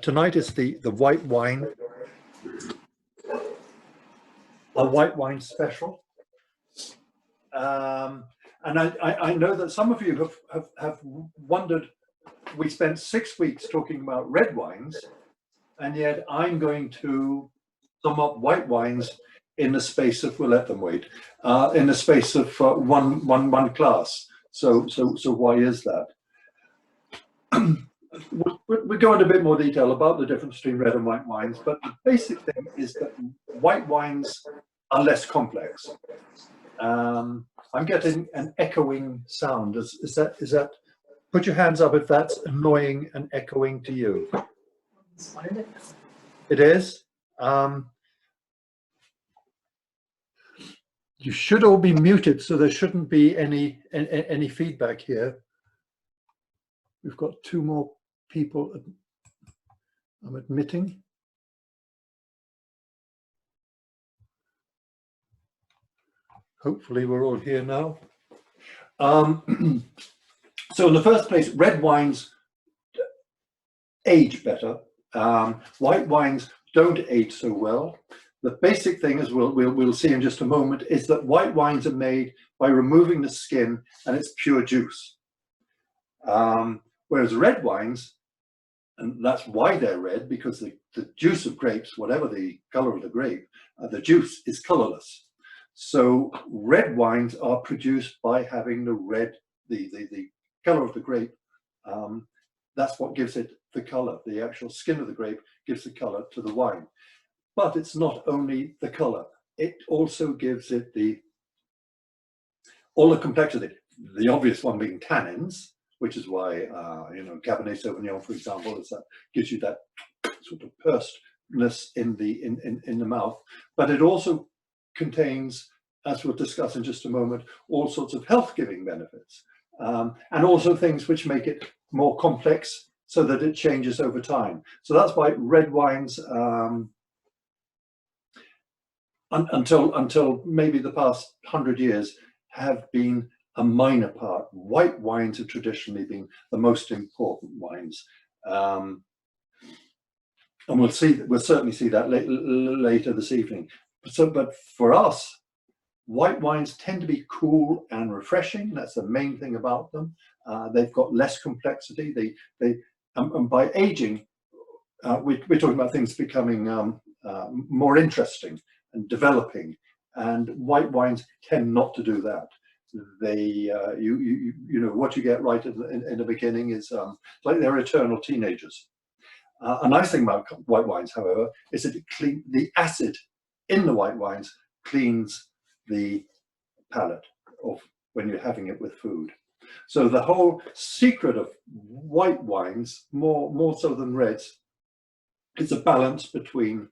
Tonight is the white wine, a white wine special. And I know that some of you have wondered, we spent 6 weeks talking about red wines, and yet I'm going to sum up white wines in the space of, we'll let them wait, in the space of one class. So why is that? We'll go into a bit more detail about the difference between red and white wines, but the basic thing is that white wines are less complex. I'm getting an echoing sound. Is that? Put your hands up if that's annoying and echoing to you. It is. You should all be muted, so there shouldn't be any feedback here. We've got 2 more people. I'm admitting. Hopefully we're all here now. So in the first place, red wines age better. White wines don't age so well. The basic thing, as we'll see in just a moment, is that white wines are made by removing the skin and it's pure juice. Whereas red wines, and that's why they're red, because the juice of grapes, whatever the color of the grape, the juice is colorless. So red wines are produced by having the color of the grape. That's what gives it the color. The actual skin of the grape gives the color to the wine. But it's not only the color, it also gives it all the complexity. The obvious one being tannins, which is why Cabernet Sauvignon, for example, gives you that sort of pursedness in the mouth. But it also contains, as we'll discuss in just a moment, all sorts of health-giving benefits, and also things which make it more complex so that it changes over time. So that's why red wines, until maybe the past 100 years, have been a minor part. White wines have traditionally been the most important wines, and we'll certainly see that later this evening. But for us, white wines tend to be cool and refreshing. That's the main thing about them. They've got less complexity. And by aging, we're talking about things becoming more interesting and developing. And white wines tend not to do that. What you get right in the beginning is like they're eternal teenagers. A nice thing about white wines, however, is that the acid in the white wines cleans the palate of when you're having it with food. So the whole secret of white wines, more so than reds, is a balance between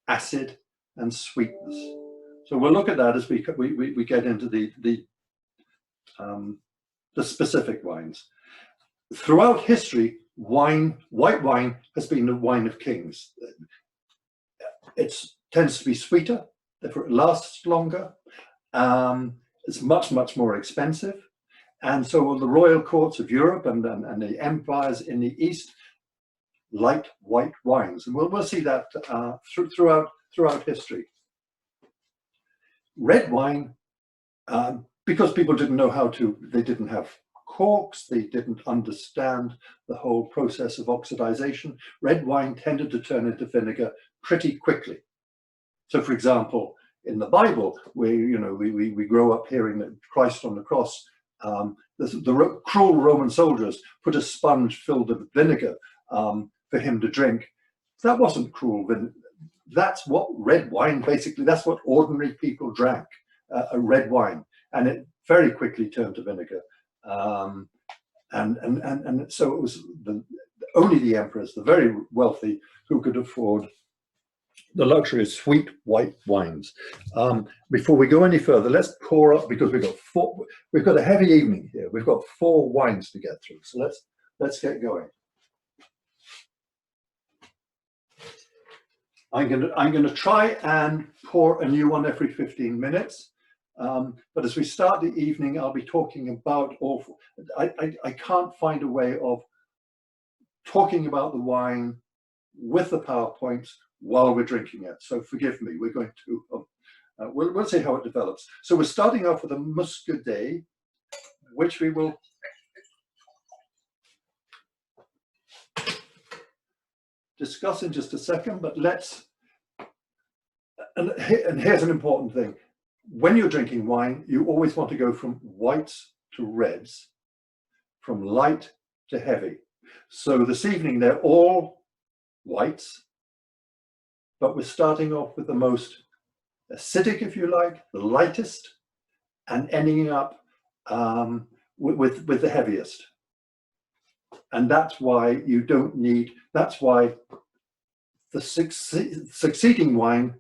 acid and sweetness. So we'll look at that as we get into the specific wines. Throughout history, white wine has been the wine of kings. It tends to be sweeter, therefore it lasts longer. It's much more expensive, and so the royal courts of Europe and the empires in the East liked white wines, and we'll see that throughout history. Red wine, because people didn't know they didn't have corks, they didn't understand the whole process of oxidization. Red wine tended to turn into vinegar pretty quickly. So, for example, in the Bible, we grow up hearing that Christ on the cross, the cruel Roman soldiers put a sponge filled with vinegar for him to drink. That wasn't cruel. That's what red wine, basically, that's what ordinary people drank, a red wine, and it very quickly turned to vinegar. And so it was only the emperors, the very wealthy, who could afford the luxury of sweet white wines. Before we go any further, let's pour up, because we've got a heavy evening here. We've got 4 wines to get through, so let's get going. I'm going to try and pour a new one every 15 minutes. But as we start the evening, I'll be talking about I can't find a way of talking about the wine with the PowerPoints while we're drinking it. So forgive me, we're going to, we'll see how it develops. So we're starting off with a Muscadet, which we will discuss in just a second, but let's, and here's an important thing. When you're drinking wine, you always want to go from whites to reds, from light to heavy. So this evening, they're all whites, but we're starting off with the most acidic, if you like, the lightest, and ending up with the heaviest. And that's why you don't need, that's why the succeeding wine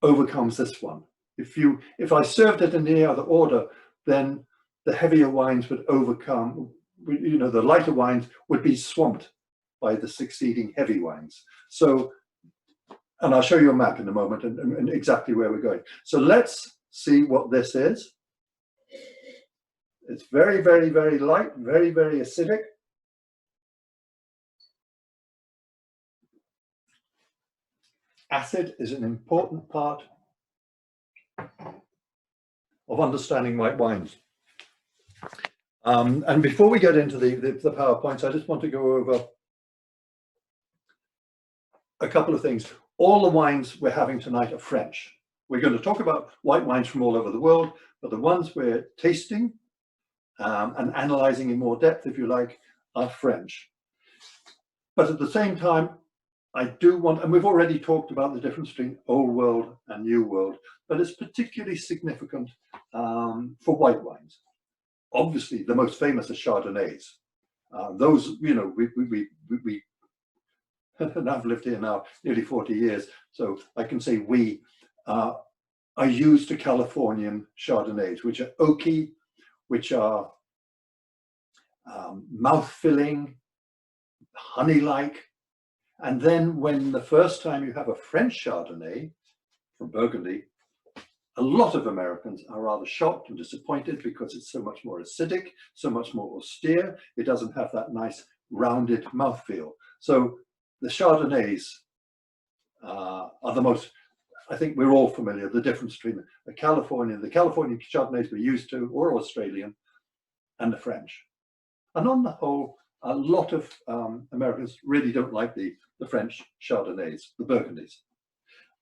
overcomes this one. If I served it in any other order, then the heavier wines would overcome, you know, the lighter wines would be swamped by the succeeding heavy wines. So, and I'll show you a map in a moment and exactly where we're going. So let's see what this is. It's very, very, very light, very, very acidic. Acid is an important part of understanding white wines. And before we get into the PowerPoints, I just want to go over a couple of things. All the wines we're having tonight are French. We're going to talk about white wines from all over the world, but the ones we're tasting and analyzing in more depth, if you like, are French. But at the same time, I do want, and we've already talked about the difference between Old World and New World, but it's particularly significant for white wines. Obviously, the most famous are Chardonnays. Those, you know, we and I've lived here now nearly 40 years, so I can say we are used to Californian Chardonnays, which are oaky, which are mouth-filling, honey-like. And then when the first time you have a French Chardonnay from Burgundy, a lot of Americans are rather shocked and disappointed because it's so much more acidic, so much more austere. It doesn't have that nice rounded mouthfeel. So the Chardonnays are the most, I think we're all familiar, the difference between the Californian Chardonnays we're used to, or Australian, and the French. And on the whole, a lot of Americans really don't like the French Chardonnays, the Burgundies.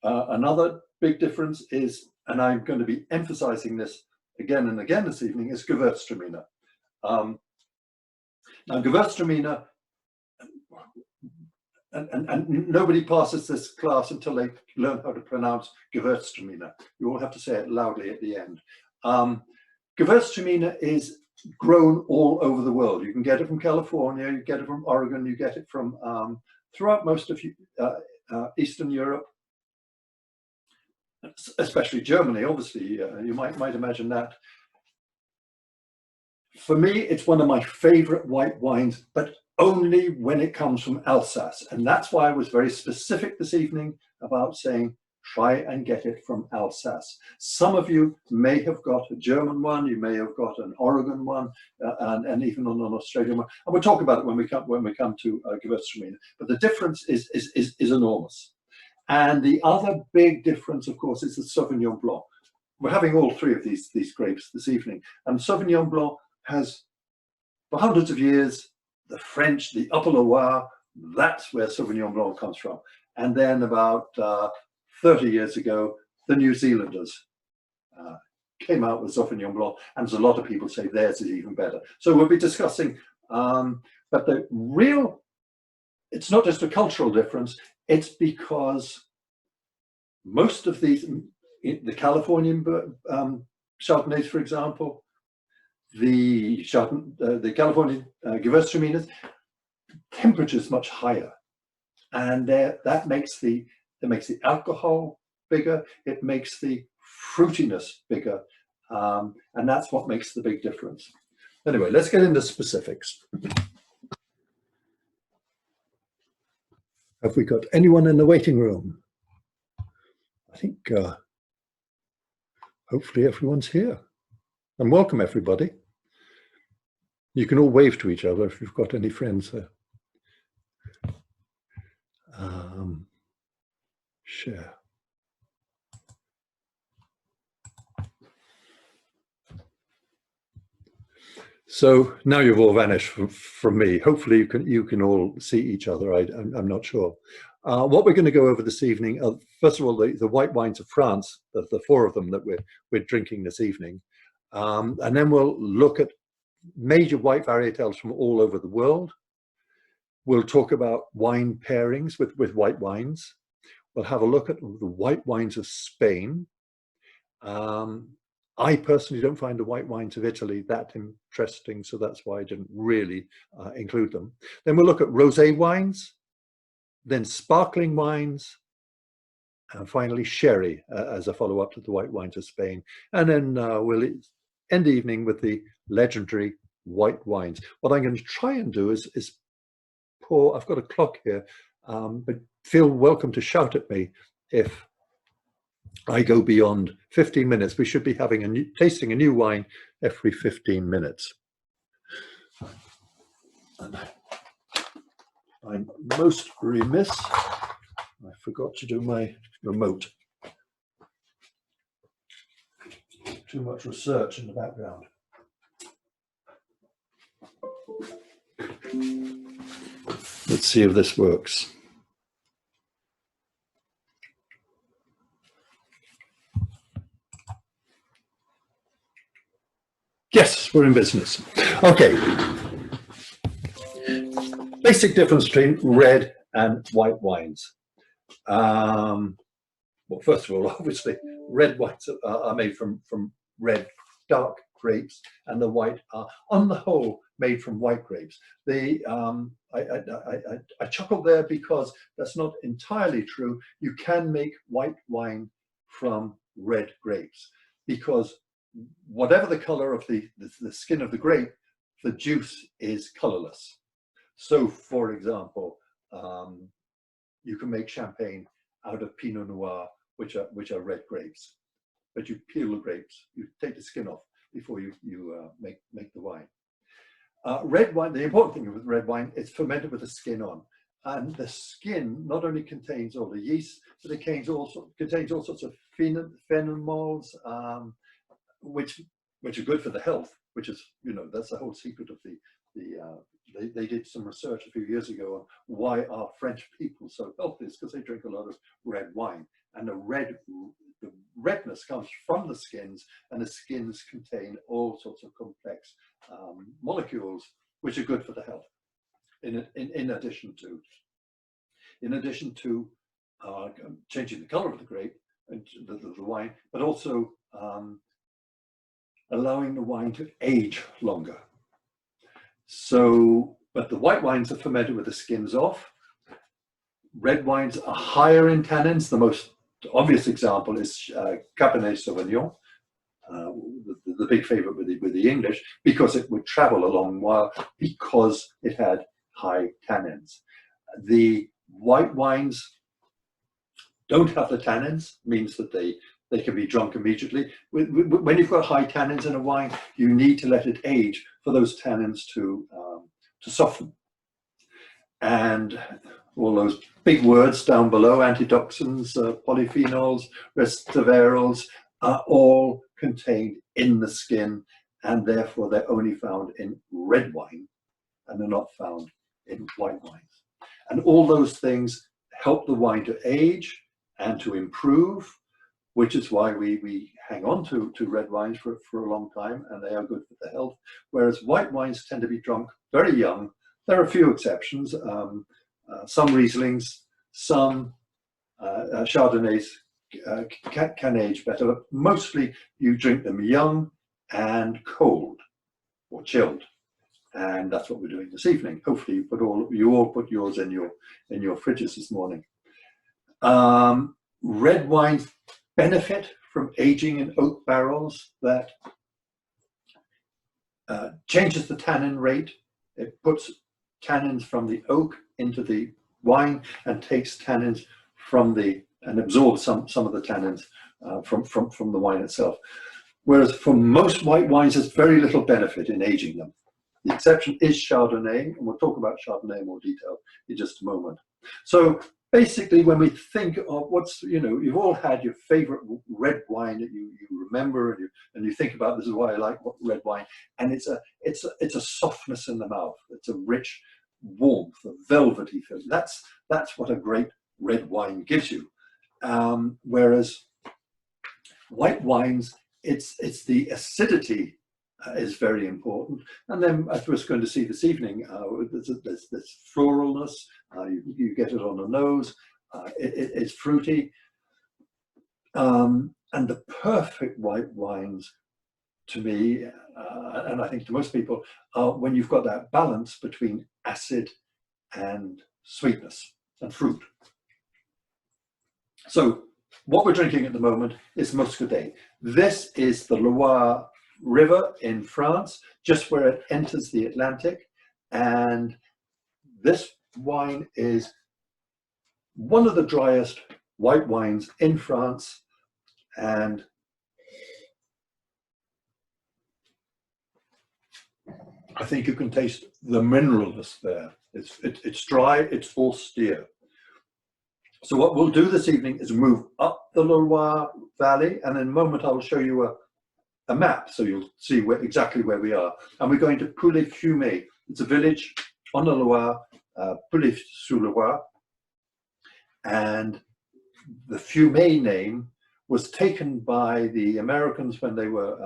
Another big difference is, and I'm going to be emphasizing this again and again this evening, is Gewürztraminer. Now, Gewürztraminer, and nobody passes this class until they learn how to pronounce Gewürztraminer. You all have to say it loudly at the end. Gewürztraminer is grown all over the world. You can get it from California, you get it from Oregon, you get it from throughout most of Eastern Europe, especially Germany, obviously. You might imagine that. For me, it's one of my favorite white wines, but only when it comes from Alsace. And that's why I was very specific this evening about saying, try and get it from Alsace. Some of you may have got a German one, you may have got an Oregon one, and even an Australian one. And we'll talk about it when we come to Gewürztraminer. But the difference is enormous. And the other big difference, of course, is the Sauvignon Blanc. We're having all three of these grapes this evening. And Sauvignon Blanc has, for hundreds of years, the French, the Upper Loire, that's where Sauvignon Blanc comes from. And then about 30 years ago, the New Zealanders came out with Sauvignon Blanc, and there's a lot of people say theirs is even better. So we'll be discussing, but the real, it's not just a cultural difference, it's because most of these, the Californian Chardonnays, for example, the Californian Gewürztraminers, temperature is much higher, and that makes the alcohol bigger, it makes the fruitiness bigger, and that's what makes the big difference. Anyway, let's get into specifics. Have we got anyone in the waiting room? I think hopefully everyone's here. And welcome everybody. You can all wave to each other if you've got any friends there. Share. So now you've all vanished from me. Hopefully you can all see each other. I'm not sure. What we're going to go over this evening, first of all, the white wines of France, the four of them that we're drinking this evening. And then we'll look at major white varietals from all over the world. We'll talk about wine pairings with white wines. We'll have a look at the white wines of Spain. I personally don't find the white wines of Italy that interesting, so that's why I didn't really include them. Then we'll look at rosé wines, then sparkling wines, and finally sherry as a follow-up to the white wines of Spain. And then we'll end the evening with the legendary white wines. What I'm going to try and do is pour, I've got a clock here, but feel welcome to shout at me if I go beyond 15 minutes. We should be having tasting a new wine every 15 minutes. And I'm most remiss, I forgot to do my remote. Too much research in the background. Let's see if this works. Yes, we're in business. Okay. Basic difference between red and white wines. Well, first of all, obviously, red wines are made from red, dark grapes, and the white are, on the whole, made from white grapes. I chuckled there because that's not entirely true. You can make white wine from red grapes, because whatever the color of the skin of the grape, the juice is colorless. So, for example, you can make champagne out of Pinot Noir, which are red grapes. But you peel the grapes, you take the skin off before you make the wine. Red wine, the important thing with red wine, it's fermented with the skin on. And the skin not only contains all the yeast, but it contains all sorts of phenols, which are good for the health, which is, that's the whole secret of they did some research a few years ago on why are French people so healthy. It's because they drink a lot of red wine, and the redness comes from the skins, and the skins contain all sorts of complex molecules which are good for the health. In addition to changing the color of the grape and the wine, but also allowing the wine to age longer. So, but the white wines are fermented with the skins off. Red wines are higher in tannins. The most obvious example is Cabernet Sauvignon, the big favorite with the English, because it would travel a long while because it had high tannins. The white wines don't have the tannins, means that they can be drunk immediately. When you've got high tannins in a wine, you need to let it age for those tannins to soften. And all those big words down below, antitoxins, polyphenols, resveratrol, are all contained in the skin, and therefore they're only found in red wine, and they're not found in white wines. And all those things help the wine to age and to improve, which is why we hang on to red wines for a long time, and they are good for the health, whereas white wines tend to be drunk very young. There are a few exceptions. Some Rieslings, some Chardonnays can age better, but mostly you drink them young and cold or chilled, and that's what we're doing this evening. Hopefully, you all put yours in your fridges this morning. Red wines benefit from aging in oak barrels. That changes the tannin rate. It puts tannins from the oak into the wine and takes tannins and absorbs some of the tannins from the wine itself. Whereas for most white wines, there's very little benefit in aging them. The exception is Chardonnay, and we'll talk about Chardonnay in more detail in just a moment. So basically, when we think of what's, you've all had your favorite red wine that you remember, and you think about, this is why I like red wine, and it's a softness in the mouth. It's a rich warmth, a velvety feeling. That's what a great red wine gives you. Whereas white wines, it's the acidity is very important. And then, as we're going to see this evening, there's floralness. You get it on the nose. It's fruity. And the perfect white wines, to me, and I think to most people, are when you've got that balance between acid and sweetness and fruit. So what we're drinking at the moment is Muscadet. This is the Loire River in France, just where it enters the Atlantic. And this wine is one of the driest white wines in France. And I think you can taste the mineralness there. It's dry, it's austere. So what we'll do this evening is move up the Loire Valley, and in a moment I'll show you a map, so you'll see exactly where we are. And we're going to Poulet-Fumé. It's a village on the Loire, Poulet-sur-Loire. And the Fumé name was taken by the Americans when they were,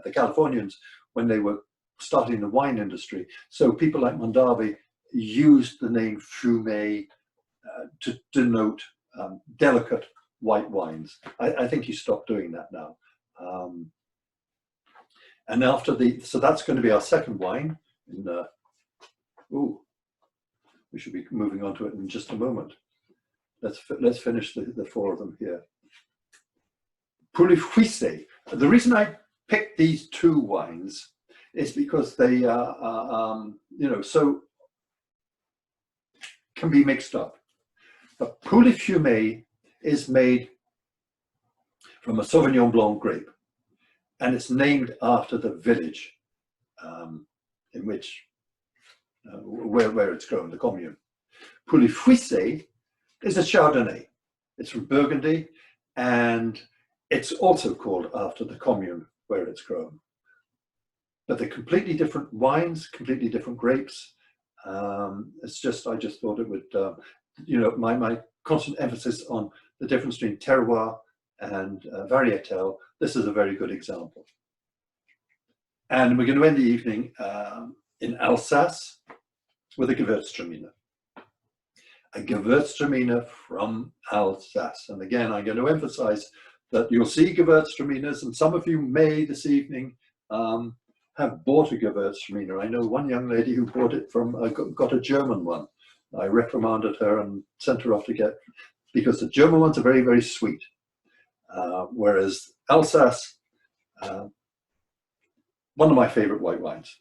the Californians, when they were starting the wine industry. So people like Mondavi used the name Fumé to denote delicate white wines. I think he stopped doing that now. And after so that's going to be our second wine. We should be moving on to it in just a moment. Let's finish the four of them here. Poulet-Fumé. The reason I picked these two wines is because they are, so can be mixed up. But Poulet-Fumé is made from a Sauvignon Blanc grape, and it's named after the village in which, where it's grown, the commune. Poulet-Fumé is a Chardonnay. It's from Burgundy, and it's also called after the commune where it's grown. But they're completely different wines, completely different grapes. It's just, I just thought it would, my constant emphasis on the difference between terroir and varietal. This is a very good example. And we're going to end the evening in Alsace with a Gewürztraminer. A Gewürztraminer from Alsace. And again, I'm going to emphasize that you'll see Gewürztraminers, and some of you may this evening have bought a Gewürztraminer. I know one young lady who bought it from, got a German one. I reprimanded her and sent her off to get, because the German ones are very, very sweet. Whereas Alsace, one of my favorite white wines.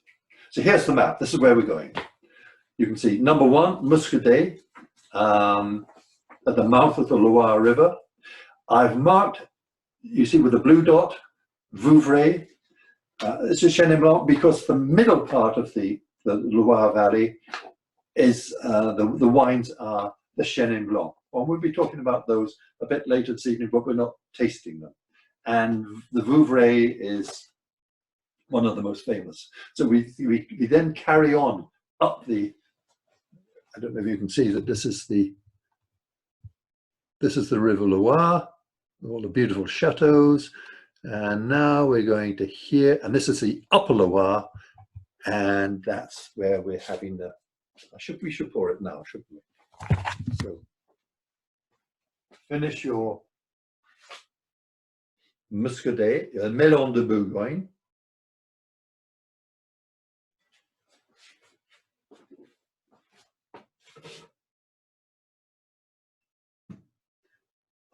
So here's the map. This is where we're going. You can see number one, Muscadet, at the mouth of the Loire River. I've marked, you see with the blue dot, Vouvray. It's a Chenin Blanc because the middle part of the Loire Valley is, the wines are the Chenin Blanc. Well, we'll be talking about those a bit later this evening, but we're not tasting them. And the Vouvray is one of the most famous. So we then carry on up the, I don't know if you can see that this is the River Loire, all the beautiful chateaus. And now we're going to here, and this is the Upper Loire, and that's where we're having the, we should pour it now, shouldn't we? So finish your Muscadet, Melon de Bourgogne.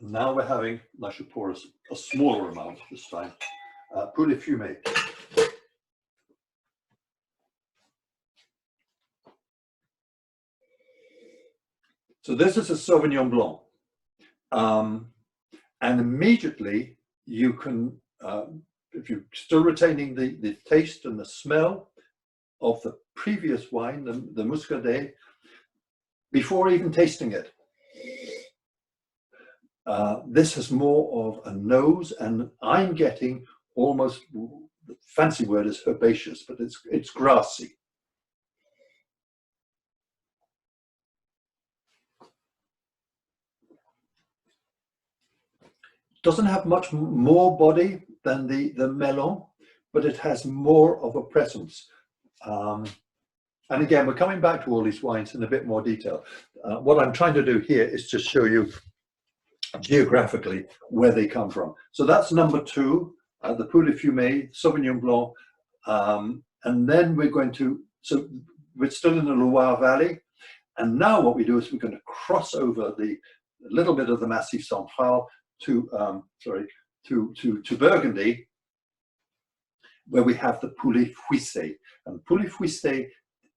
Now we're having, I should pour a smaller amount this time, Poulet-Fumé. So this is a Sauvignon Blanc. And immediately you can, if you're still retaining the taste and the smell of the previous wine, the Muscadet, before even tasting it, This has more of a nose, and I'm getting almost, the fancy word is herbaceous, but it's grassy. Doesn't have much more body than the melon, but it has more of a presence. And again, we're coming back to all these wines in a bit more detail. What I'm trying to do here is just show you geographically where they come from. So that's number 2, the Poulet Fumé, Sauvignon Blanc. And then we're going to, so we're still in the Loire Valley. And now what we do is we're going to cross over the little bit of the Massif Central to Burgundy, where we have the Poulet Fuissé. And Poulet Fuissé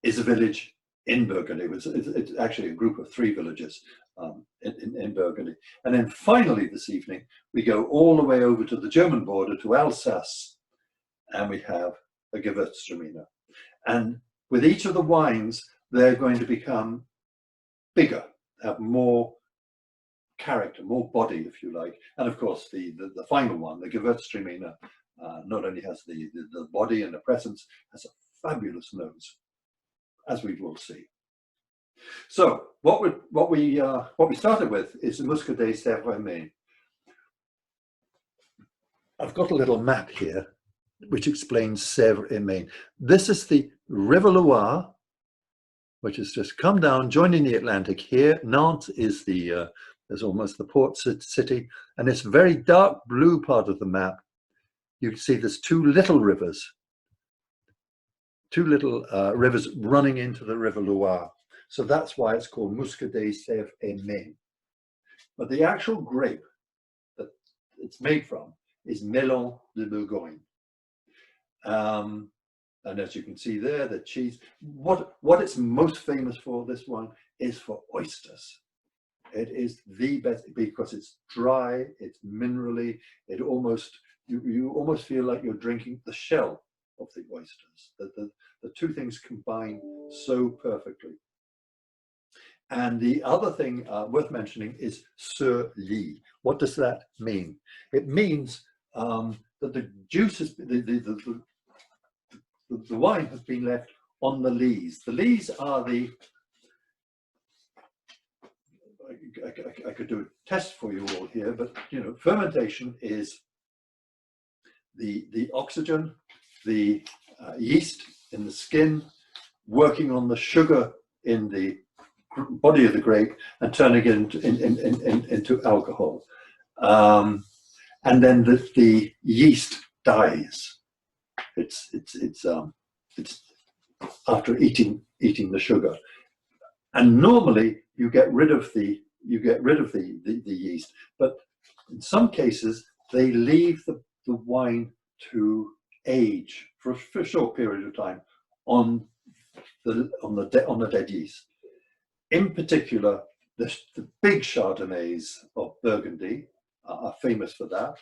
is a village in Burgundy. It's actually a group of 3 villages in Burgundy. And then finally this evening, we go all the way over to the German border, to Alsace, and we have a Gewürztraminer. And with each of the wines, they're going to become bigger, have more character, more body, if you like. And of course, the final one, the Gewürztraminer, not only has the body and the presence, has a fabulous nose, as we will see. So what we started with is the Muscadet Sèvres. I've got a little map here which explains Sèvres et Maine. This is the River Loire, which has just come down, joining the Atlantic here. Nantes is is almost the port city, and this very dark blue part of the map, you can see there's 2 little rivers, rivers running into the River Loire. So that's why it's called Muscadet Sèvres et Maine. But the actual grape that it's made from is Melon de Bourgogne. And as you can see there, the cheese, what it's most famous for, this one, is for oysters. It is the best because it's dry, it's minerally, it almost, you almost feel like you're drinking the shell of the oysters. The 2 things combine so perfectly. And the other thing worth mentioning is sur lie. What does that mean? It means that the juices, the wine has been left on the lees. The lees are the, I could do a test for you all here, but you know, fermentation is the oxygen, the yeast in the skin, working on the sugar in the body of the grape and turning it into alcohol. And then the yeast dies. It's after eating the sugar. And normally you get rid of the yeast, but in some cases they leave the wine to age for a short period of time on the dead yeast. In particular, the big Chardonnays of Burgundy are famous for that.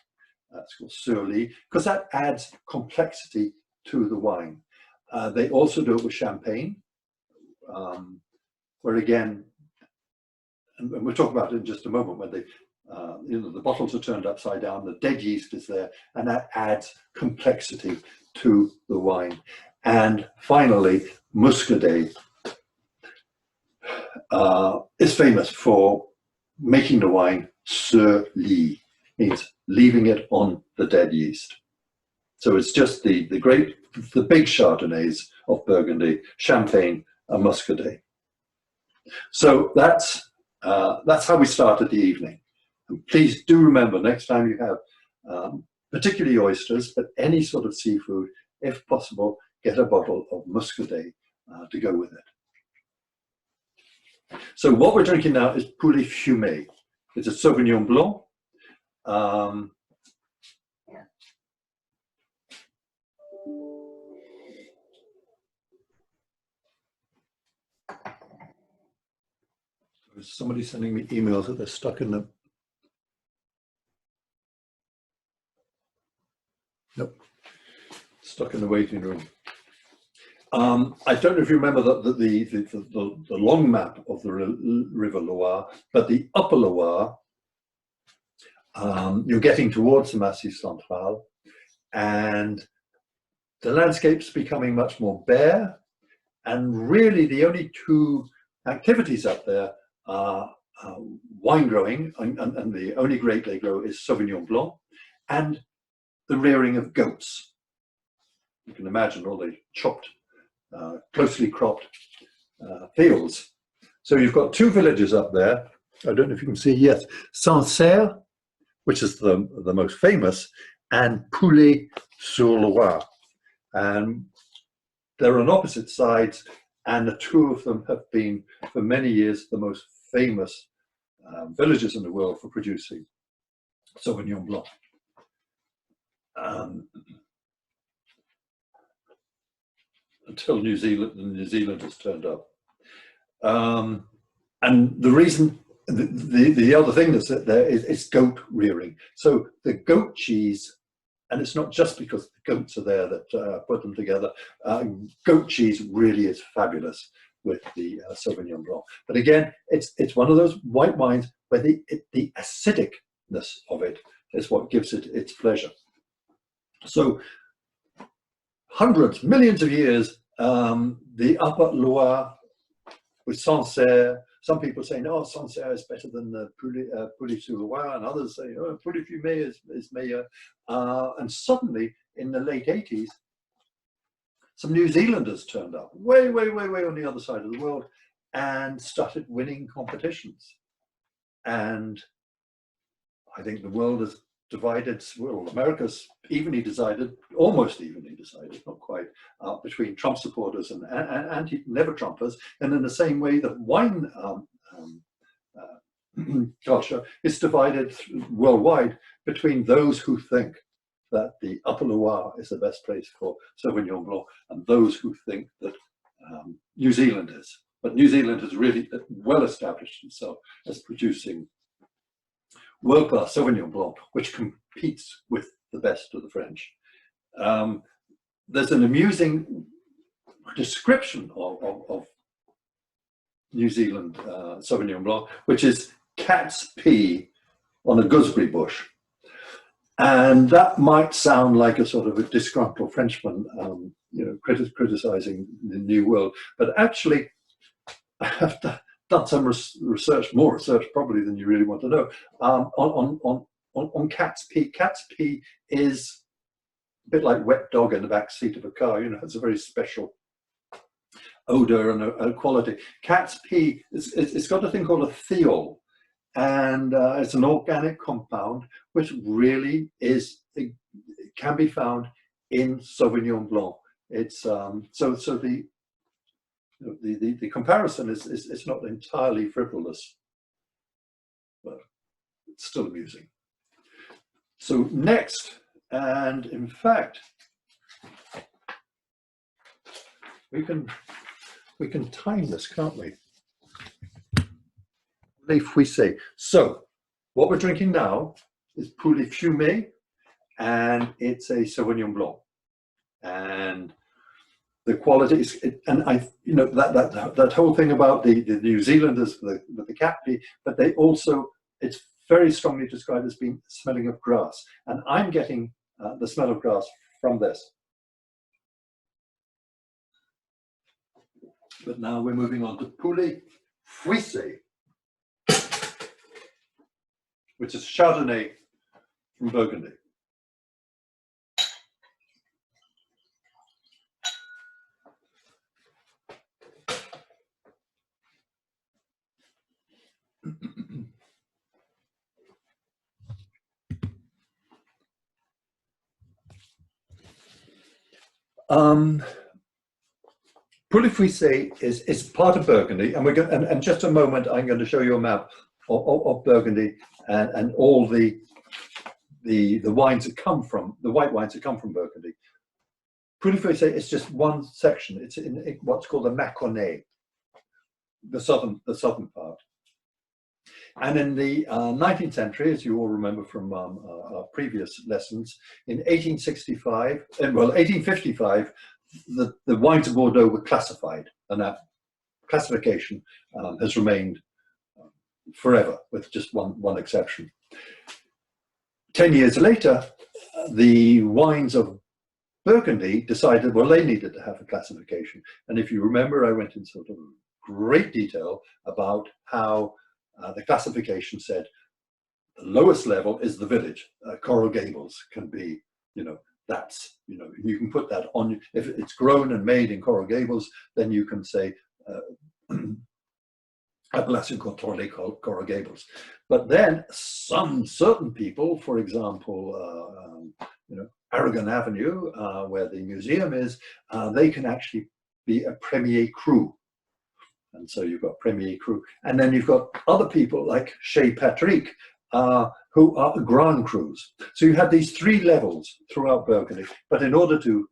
It's called sur lie, because that adds complexity to the wine. They also do it with champagne, where again, and we'll talk about it in just a moment, when the bottles are turned upside down, the dead yeast is there, and that adds complexity to the wine. And finally, Muscadet is famous for making the wine sur lie, means leaving it on the dead yeast. So it's just the big Chardonnays of Burgundy, Champagne and Muscadet. So that's how we started the evening. And please do remember, next time you have particularly oysters, but any sort of seafood, if possible, get a bottle of Muscadet to go with it. So what we're drinking now is Poulet Fumé. It's a Sauvignon Blanc. Somebody sending me emails that they're stuck in the... Nope. Stuck in the waiting room. I don't know if you remember the long map of the River Loire, but the upper Loire You're getting towards the Massif Central, and the landscape's becoming much more bare. And really, the only two activities up there are wine growing, and the only grape they grow is Sauvignon Blanc, and the rearing of goats. You can imagine all the chopped, closely cropped fields. So you've got two villages up there. I don't know if you can see, yes, Sancerre, which is the most famous, and Poulet-sur-Loire. And they're on opposite sides, and the two of them have been, for many years, the most famous villages in the world for producing Sauvignon Blanc. Until New Zealanders turned up. And the reason, the other thing that's there is goat rearing. So the goat cheese, and it's not just because the goats are there that put them together, goat cheese really is fabulous with the Sauvignon Blanc. But again, it's one of those white wines where the acidicness of it is what gives it its pleasure. So hundreds, millions of years, the Upper Loire with Sancerre. Some people say, no, Sancerre is better than the Poulet-sur-Loire, and others say, oh, Poulet-Fumé is meilleur. And suddenly, in the late 80s, some New Zealanders turned up, way, way, way, way on the other side of the world, and started winning competitions. And I think the world is divided, well, America's evenly decided, almost evenly decided, not quite, between Trump supporters and anti-never-Trumpers, and in the same way that wine culture is divided worldwide between those who think that the Upper Loire is the best place for Sauvignon Blanc and those who think that New Zealand is. But New Zealand has really well established itself as producing world-class Sauvignon Blanc, which competes with the best of the French. There's an amusing description of New Zealand Sauvignon Blanc, which is cat's pee on a gooseberry bush. And that might sound like a sort of a disgruntled Frenchman, criticizing the New World, but actually, I have done some research, more research probably than you really want to know, on cat's pee. Cat's pee is a bit like wet dog in the back seat of a car. It's a very special odor and a quality. Cat's pee, it's got a thing called a thiol, and it's an organic compound which really is, it can be found in Sauvignon Blanc. It's so the comparison is not entirely frivolous, but it's still amusing. So next, and in fact, we can time this, can't we? If we say, so what we're drinking now is Poulet-Fumé, and it's a Sauvignon Blanc, and the quality is, and that whole thing about the New Zealanders with the cat pee, but they also, it's very strongly described as being smelling of grass, and I'm getting the smell of grass from this. But now we're moving on to Poulet-Fumé, which is Chardonnay from Burgundy. Poulet-Fumé is part of Burgundy, and we're going. And just a moment, I'm going to show you a map of Burgundy and all the wines that come from the white wines that come from Burgundy. Poulet-Fumé is just one section. It's in what's called the Mâconnais, the southern part. And in the 19th century, as you all remember from our previous lessons, in 1865, well, 1855, the wines of Bordeaux were classified, and that classification has remained forever, with just one exception. 10 years later, the wines of Burgundy decided, well, they needed to have a classification. And if you remember, I went in sort of great detail about how the classification said the lowest level is the village. Coral Gables can be, that's, you can put that on. If it's grown and made in Coral Gables, then you can say appellation contrôlée Coral Gables. But then certain people, for example, Aragon Avenue, where the museum is, they can actually be a premier cru. And so you've got premier cru. And then you've got other people like Chez Patrick, who are Grand Crus. So you had these three levels throughout Burgundy. But in order to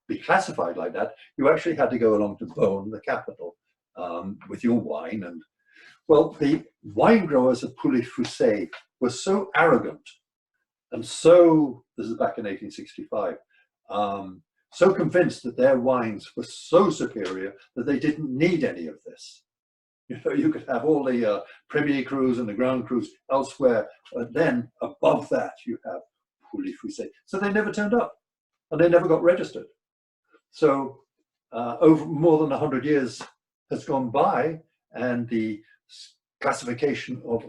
be classified like that, you actually had to go along to Beaune, the capital, with your wine. And well, the wine growers at Pouilly-Fuissé were so arrogant and so, this is back in 1865, so convinced that their wines were so superior that they didn't need any of this. You could have all the Premier Crus and the Grand Crus elsewhere, but then above that you have Pouilly-Fuissé. So they never turned up and they never got registered. So over more than 100 years has gone by, and the classification of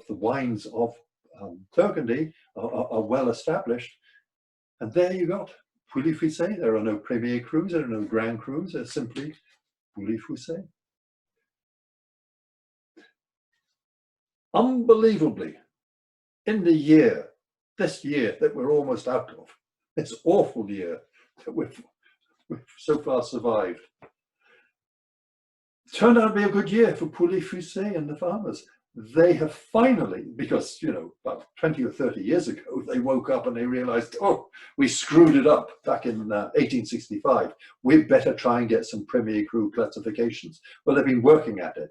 the wines of Burgundy are well established. And there you got Pouilly-Fuissé. There are no Premier Crus, there are no Grand Crus, they're simply Pouilly-Fuissé. Unbelievably, in this year that we're almost out of, this awful year that we've so far survived, turned out to be a good year for Pouilly-Fuissé and the farmers. They have finally, because, about 20 or 30 years ago, they woke up and they realized, oh, we screwed it up back in 1865. We'd better try and get some Premier Cru classifications. Well, they've been working at it.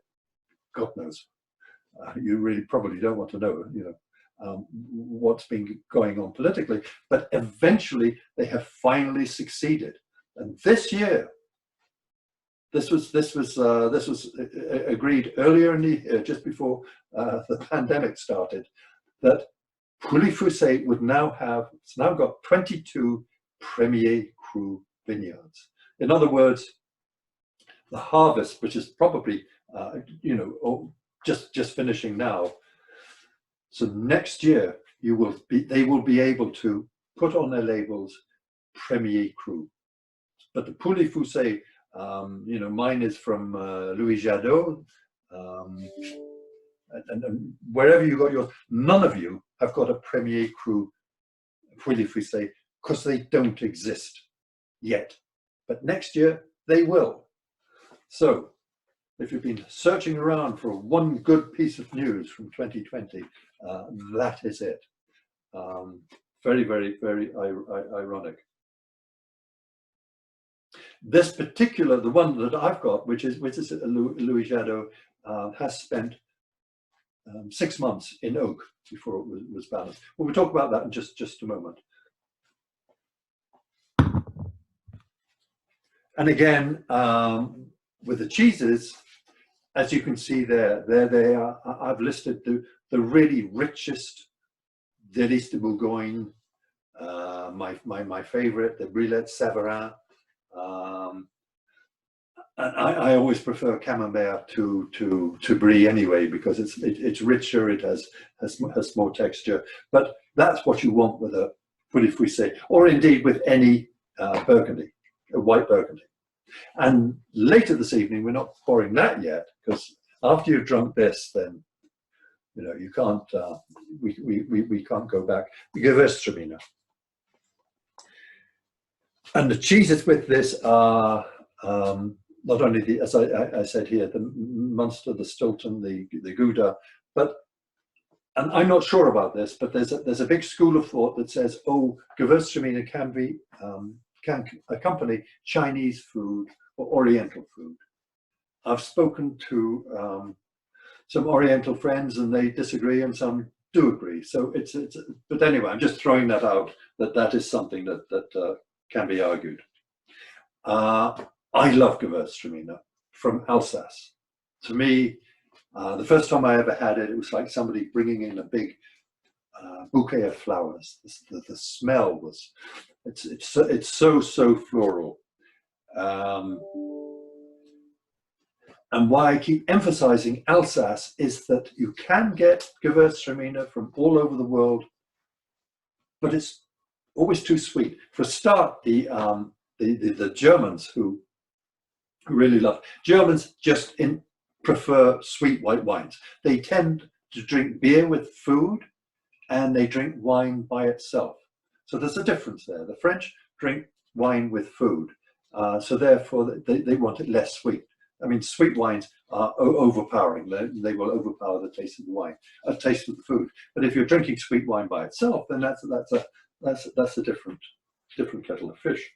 God knows. You really probably don't want to know, what's been going on politically, but eventually they have finally succeeded. And this year, this was agreed earlier in the year, just before the pandemic started, that Pouilly-Fuissé would now have, it's now got 22 Premier Cru vineyards. In other words, the harvest, which is probably, just finishing now. So next year, they will be able to put on their labels Premier Cru. But the Pouilly-Fuissé, mine is from Louis Jadot, and wherever you got yours, none of you have got a Premier Cru Pouilly-Fuissé because they don't exist yet. But next year they will. So if you've been searching around for one good piece of news from 2020, that is it. Very, very, very ironic. This particular, the one that I've got, which is Louis Jadot, has spent 6 months in oak before it was balanced. Well, we'll talk about that in just a moment. And again, with the cheeses, as you can see there they are. I've listed the really richest Délices de Bourgogne, my favorite, the Brillet Savarin. And I always prefer Camembert to Brie anyway, because it's richer, it has more texture. But that's what you want with a Pouilly-Fuissé, or indeed with any Burgundy, a white Burgundy. And later this evening, we're not pouring that yet, because after you've drunk this, then you can't. We can't go back. The Gewürztraminer. And the cheeses with this are not only as I said here, the Munster, the Stilton, the Gouda, but, and I'm not sure about this, but there's a big school of thought that says, oh, Gewürztraminer can accompany Chinese food or Oriental food. I've spoken to some Oriental friends, and they disagree, and some do agree. So but anyway, I'm just throwing that out, that is something that can be argued. I love Gewürztraminer from Alsace. To me, the first time I ever had it, it was like somebody bringing in a big bouquet of flowers. The smell was, it's so floral. And why I keep emphasizing Alsace is that you can get Gewürztraminer from all over the world, but it's always too sweet. For a start, the Germans who really love, Germans just prefer sweet white wines. They tend to drink beer with food, and they drink wine by itself. So there's a difference there. The French drink wine with food, so therefore they want it less sweet. I mean, sweet wines are overpowering. They will overpower the taste of the wine, taste of the food. But if you're drinking sweet wine by itself, then that's a different kettle of fish.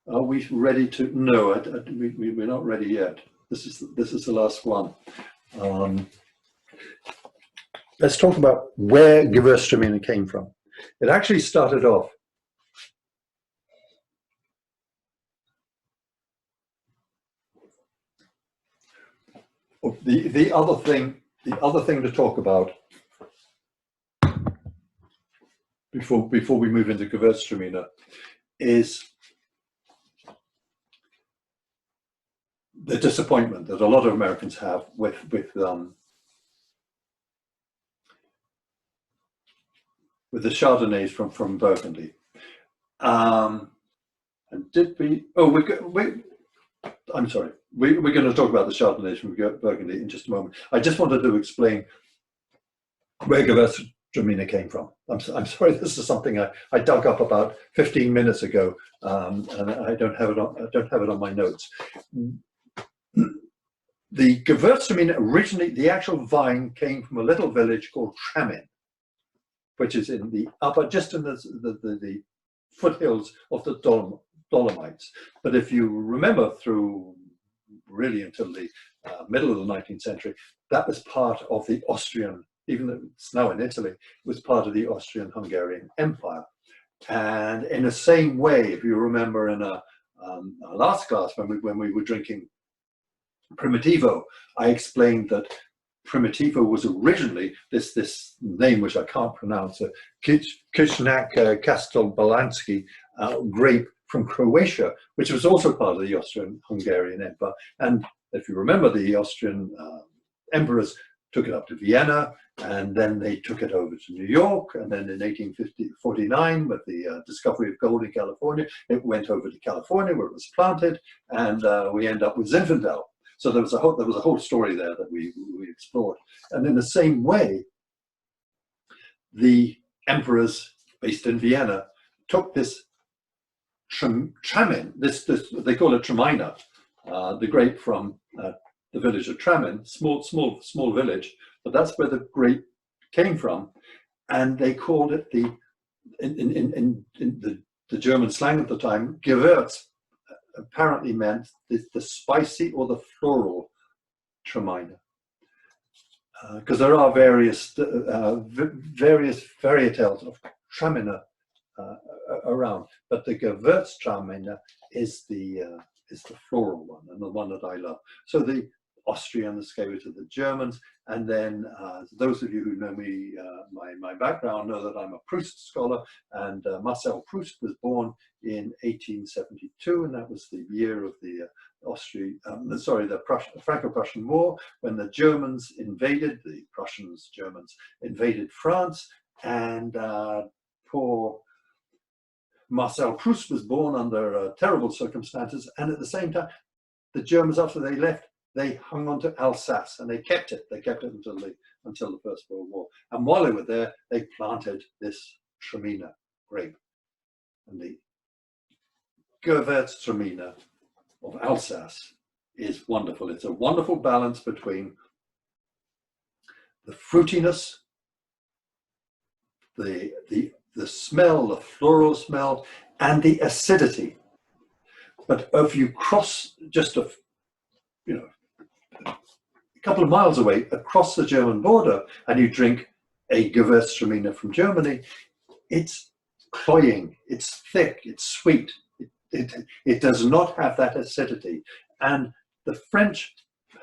Are we ready to? No, we're not ready yet. This is the last one. Let's talk about where Gewürztraminer came from. It actually started off the other thing to talk about before we move into Gewürztraminer is the disappointment that a lot of Americans have with the Chardonnays from Burgundy. And did we? Oh, I'm sorry. We're going to talk about the Chardonnays from Burgundy in just a moment. I just wanted to explain where Gewürztraminer came from. I'm sorry. This is something I dug up about 15 minutes ago, and I don't have it on my notes. The Gewürztraminer originally, the actual vine came from a little village called Tramin, which is in the upper, just in the foothills of the Dolomites. But if you remember, through really until the middle of the 19th century, that was part of the Austrian, even though it's now in Italy, it was part of the Austrian-Hungarian Empire. And in the same way, if you remember in our last class when we were drinking Primitivo, I explained that Primitivo was originally this name which I can't pronounce, a Kisznak Kastelbalanski grape from Croatia, which was also part of the Austrian-Hungarian Empire. And if you remember, the Austrian emperors took it up to Vienna, and then they took it over to New York, and then in 1849, with the discovery of gold in California, it went over to California where it was planted, and we end up with Zinfandel. So there was a whole story there that we explored. And in the same way, the emperors based in Vienna took this Tramin, this they call it Traminer, the grape from the village of Tramin, small village, but that's where the grape came from, and they called it in the German slang at the time, Gewürz. Apparently meant the spicy or the floral Traminer, because there are various varietals of Traminer around, but the Gewürztraminer is the floral one, and the one that I love. So the Austrians gave it to the Germans, and then those of you who know me, my background, know that I'm a Proust scholar, and Marcel Proust was born in 1872, and that was the year of the Franco-Prussian War, when the Germans invaded, Germans invaded France, and poor Marcel Proust was born under terrible circumstances, and at the same time, the Germans, after they left, they hung on to Alsace, and they kept it. They kept it until the First World War. And while they were there, they planted this Traminer grape. And the Gewürztraminer of Alsace is wonderful. It's a wonderful balance between the fruitiness, the smell, the floral smell, and the acidity. But if you cross just a couple of miles away across the German border, and you drink a Gewürztraminer from Germany, it's cloying, it's thick, it's sweet. it does not have that acidity. And the French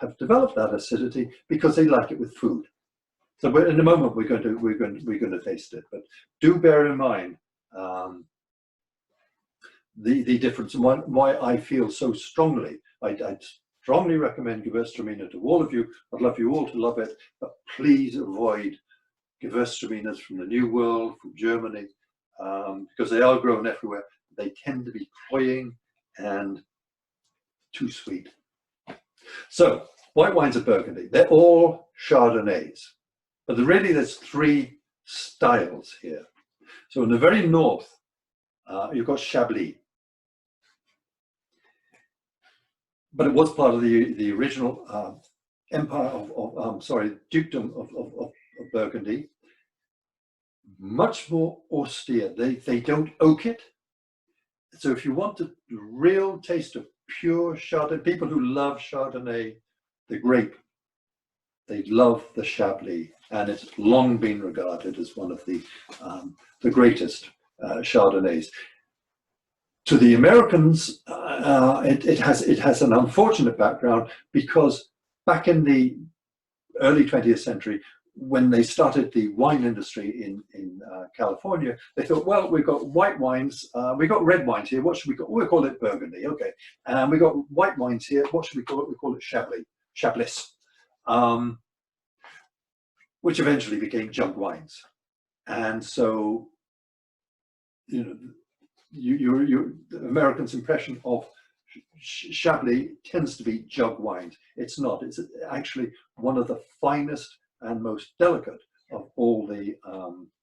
have developed that acidity because they like it with food. So in a moment we're going to taste it, but do bear in mind the difference and why I feel so strongly. I strongly recommend Gewürztraminer to all of you. I'd love you all to love it, but please avoid Gewürztraminers from the New World, from Germany, because they are grown everywhere. They tend to be cloying and too sweet. So white wines of Burgundy, they're all Chardonnays, but there's three styles here. So in the very north, you've got Chablis, but it was part of the original empire dukedom of Burgundy. Much more austere. They don't oak it. So if you want a real taste of pure Chardonnay, people who love Chardonnay, the grape, they love the Chablis, and it's long been regarded as one of the greatest Chardonnays. To the Americans, it has an unfortunate background, because back in the early 20th century, when they started the wine industry in California, they thought, well, we've got white wines, we've got red wines here, what should we call it? We'll call it Burgundy, okay. And we got white wines here, what should we call it? We call it Chablis, which eventually became jug wines. And so, you know, the Americans' impression of Chablis tends to be jug wines. It's not. It's actually one of the finest and most delicate of all the,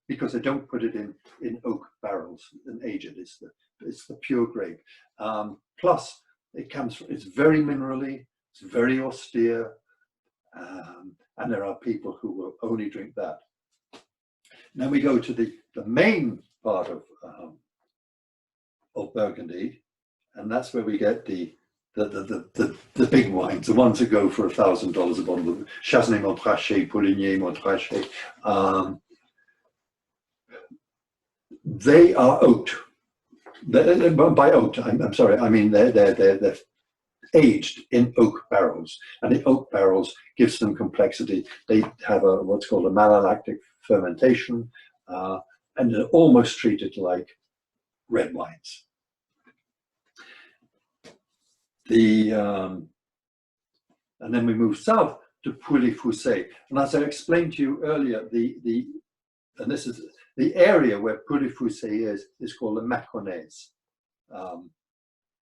because they don't put it in oak barrels and age it. It's the pure grape. Plus, it's very minerally. It's very austere, and there are people who will only drink that. Then we go to the main part of Burgundy, and that's where we get the big wines, the ones that go for $1,000 a bottle. Chassenay Montrachet, Pouligny Montrachet. They are oaked. By oaked, I'm sorry. I mean they're aged in oak barrels, and the oak barrels gives them complexity. They have what's called a malolactic fermentation, and they're almost treated like red wines. And then we move south to Pouilly-Fuissé. And as I explained to you earlier, and this is the area where Pouilly-Fuissé is called the Mâconnais.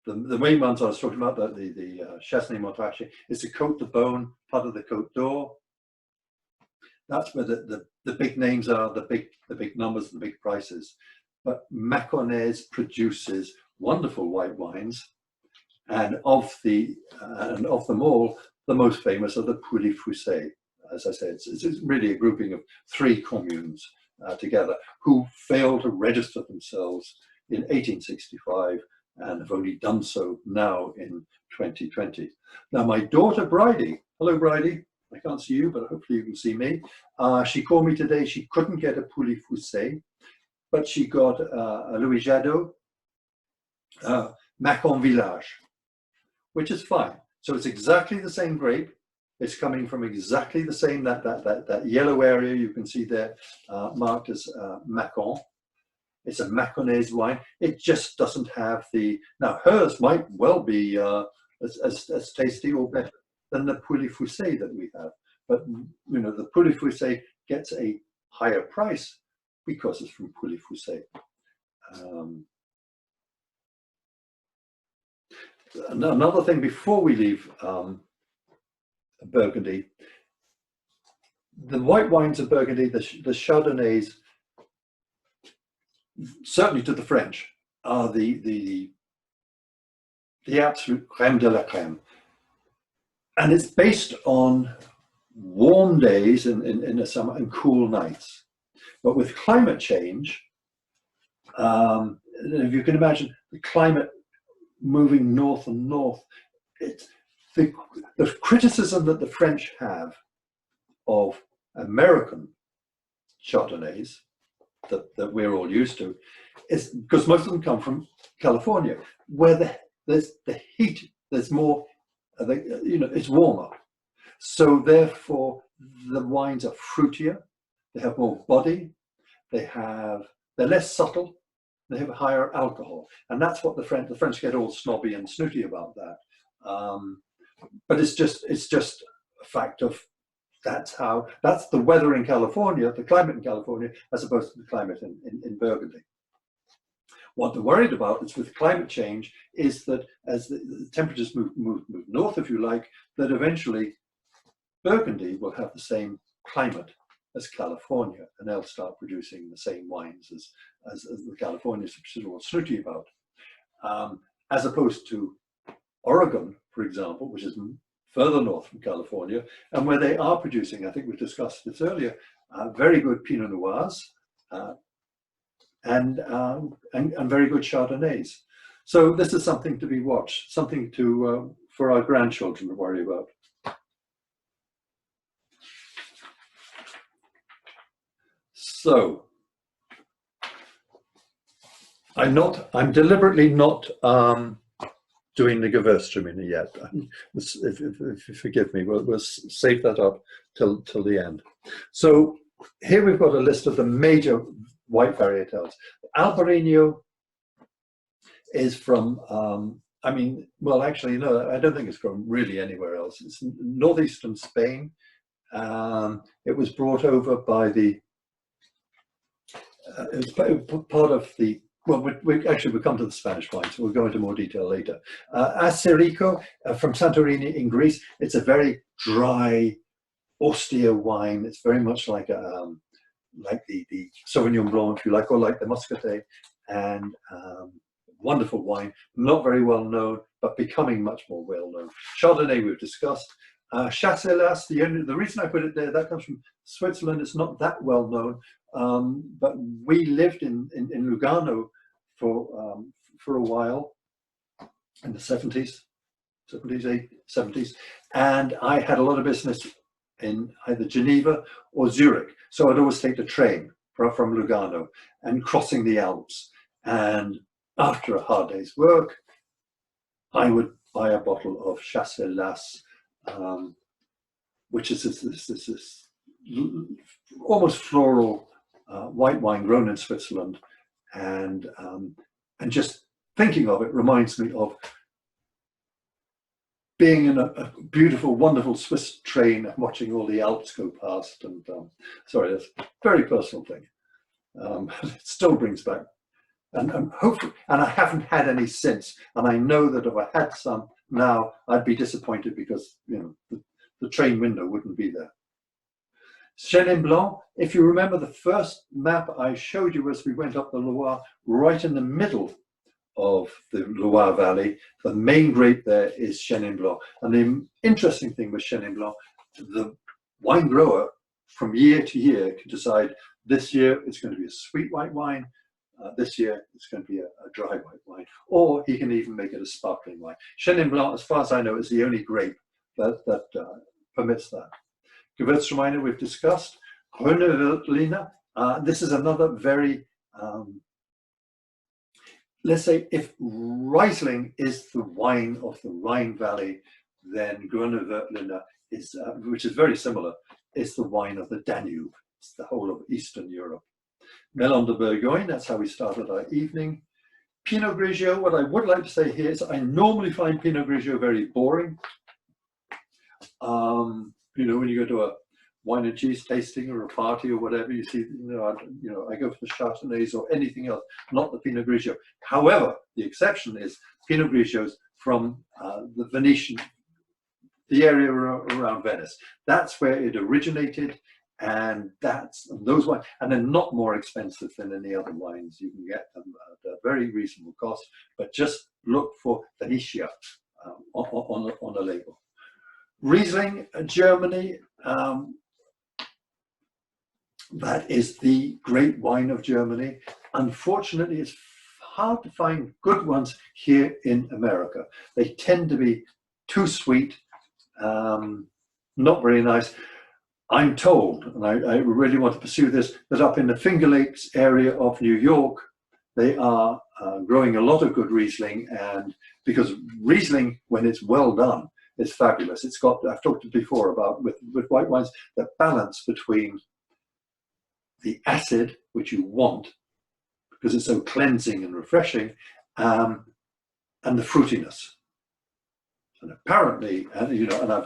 The main ones I was talking about, the Chassenay Montrachet, is the Côte de Beaune, part of the Côte d'Or. That's where the big names are, the big numbers, the big prices. But Mâconnais produces wonderful white wines, and of them all, the most famous are the Pouilly-Fuissé. As I said, it's really a grouping of three communes together who failed to register themselves in 1865 and have only done so now in 2020. Now, my daughter Bridie, hello Bridie, I can't see you, but hopefully you can see me. She called me today. She couldn't get a Pouilly-Fuissé, but she got a Louis Jadot Macon Village, which is fine. So it's exactly the same grape. It's coming from exactly the same, that yellow area you can see there marked as Macon. It's a Mâconnais wine. It just doesn't have now hers might well be as tasty or better than the Pouilly-Fuissé that we have. But you know, the Pouilly-Fuissé gets a higher price because it's from Pouilly-Fuissé. Another thing before we leave Burgundy, the white wines of Burgundy, the Chardonnays, certainly to the French, are the absolute crème de la crème. And it's based on warm days in the summer and cool nights. But with climate change, if you can imagine the climate moving north and north, the criticism that the French have of American Chardonnays that we're all used to, is because most of them come from California, where there's the heat, there's more, it's warmer. So therefore, the wines are fruitier, they have more body, they're less subtle, they have higher alcohol, and that's what the French get all snobby and snooty about that. But it's just a fact of that's the weather in California, the climate in California, as opposed to the climate in Burgundy. What they're worried about is with climate change is that as the temperatures move north, if you like, that eventually Burgundy will have the same climate as California, and they'll start producing the same wines as the Californians, which are all snooty about. As opposed to Oregon, for example, which is further north from California, and where they are producing, I think we discussed this earlier, very good Pinot Noirs and very good Chardonnays. So this is something to be watched, something to for our grandchildren to worry about. So I'm deliberately not doing the Gewürztraminer yet. If you forgive me, we'll save that up till the end. So here we've got a list of the major white varietals. Albarino is from, well, actually, no, I don't think it's from really anywhere else. It's northeastern Spain. It was brought over by the, it was part of the, well, we'll come to the Spanish wine, so we'll go into more detail later. Assirico from Santorini in Greece. It's a very dry, austere wine. It's very much like the Sauvignon Blanc, if you like, or like the Muscadet, and wonderful wine. Not very well known, but becoming much more well known. Chardonnay we've discussed. Chasselas, the reason I put it there, that comes from Switzerland. It's not that well known, but we lived in Lugano for a while in the 70s, and I had a lot of business in either Geneva or Zurich. So I'd always take the train from Lugano and crossing the Alps. And after a hard day's work, I would buy a bottle of Chasselas, which is this almost floral white wine grown in Switzerland, and just thinking of it reminds me of being in a beautiful, wonderful Swiss train and watching all the Alps go past. And sorry, that's a very personal thing. It still brings back, and hopefully, and I haven't had any since. And I know that if I had some now, I'd be disappointed because the train window wouldn't be there. Chenin Blanc, if you remember, the first map I showed you as we went up the Loire, right in the middle of the Loire Valley, the main grape there is Chenin Blanc. And the interesting thing with Chenin Blanc, the wine grower from year to year can decide this year it's going to be a sweet white wine, this year it's going to be a dry white wine, or he can even make it a sparkling wine. Chenin Blanc, as far as I know, is the only grape that permits that. Gewürztraminer we've discussed. Grüne Veltliner, this is another very, let's say if Riesling is the wine of the Rhine Valley, then Grüne Veltliner is, which is very similar, is the wine of the Danube. It's the whole of Eastern Europe. Melon de Bourgogne, that's how we started our evening. Pinot Grigio, what I would like to say here is I normally find Pinot Grigio very boring. When you go to a wine and cheese tasting or a party or whatever, you see, I go for the Chardonnays or anything else, not the Pinot Grigio. However, the exception is Pinot Grigios from the Venetian, the area around Venice. That's where it originated, and those wines, and they're not more expensive than any other wines. You can get them at a very reasonable cost, but just look for Venetia on the label. Riesling, Germany, that is the great wine of Germany. Unfortunately, it's hard to find good ones here in America. They tend to be too sweet, not very nice. I'm told, and I really want to pursue this, that up in the Finger Lakes area of New York, they are growing a lot of good Riesling, and because Riesling, when it's well done, is fabulous. It's got, I've talked before about with white wines, the balance between the acid, which you want, because it's so cleansing and refreshing, and the fruitiness. And apparently, and you know,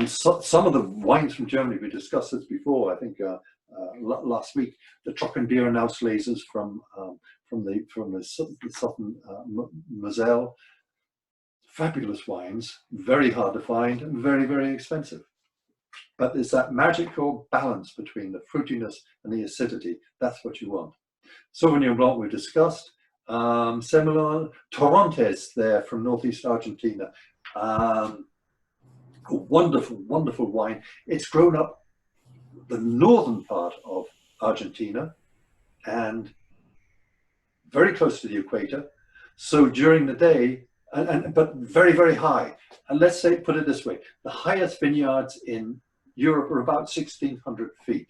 some of the wines from Germany, we discussed this before, I think last week, the Trockenbeer Auslesers from the southern Moselle, fabulous wines, very hard to find and very, very expensive. But there's that magical balance between the fruitiness and the acidity. That's what you want. Sauvignon Blanc we discussed. Semillon, Torrontés there from northeast Argentina. A wonderful, wonderful wine. It's grown up the northern part of Argentina and very close to the equator. So during the day, but very, very high. And let's say, put it this way, the highest vineyards in Europe are about 1,600 feet.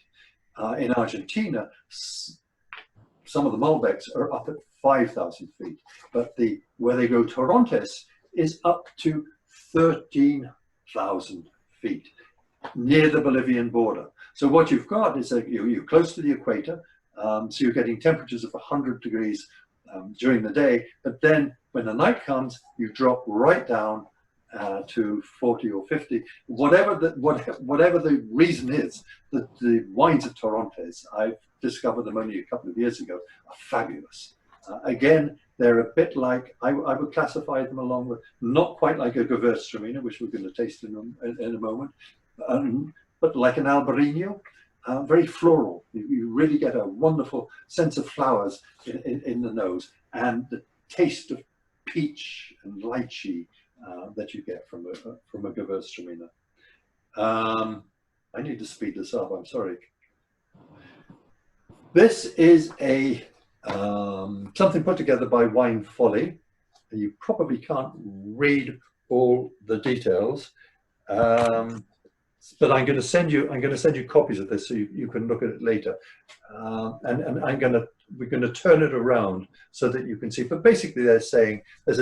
In Argentina, some of the Malbecs are up at 5,000 feet, but where they grow Torrontés is up to 13,000 feet near the Bolivian border. So what you've got is you're close to the equator, so you're getting temperatures of 100 degrees during the day, but then when the night comes, you drop right down to 40 or 50, whatever the reason is. The wines of Torrontés, I've discovered them only a couple of years ago, are fabulous. Again, they're a bit like, I would classify them along with, not quite like a Gewürztraminer, which we're going to taste in a moment, but like an Albarino, very floral. You really get a wonderful sense of flowers in the nose, and the taste of peach and lychee that you get from a Gewürztraminer. I need to speed this up, I'm sorry. This is a something put together by Wine Folly. You probably can't read all the details, but I'm going to send you copies of this so you can look at it later. And we're going to turn it around so that you can see. But basically, they're saying there's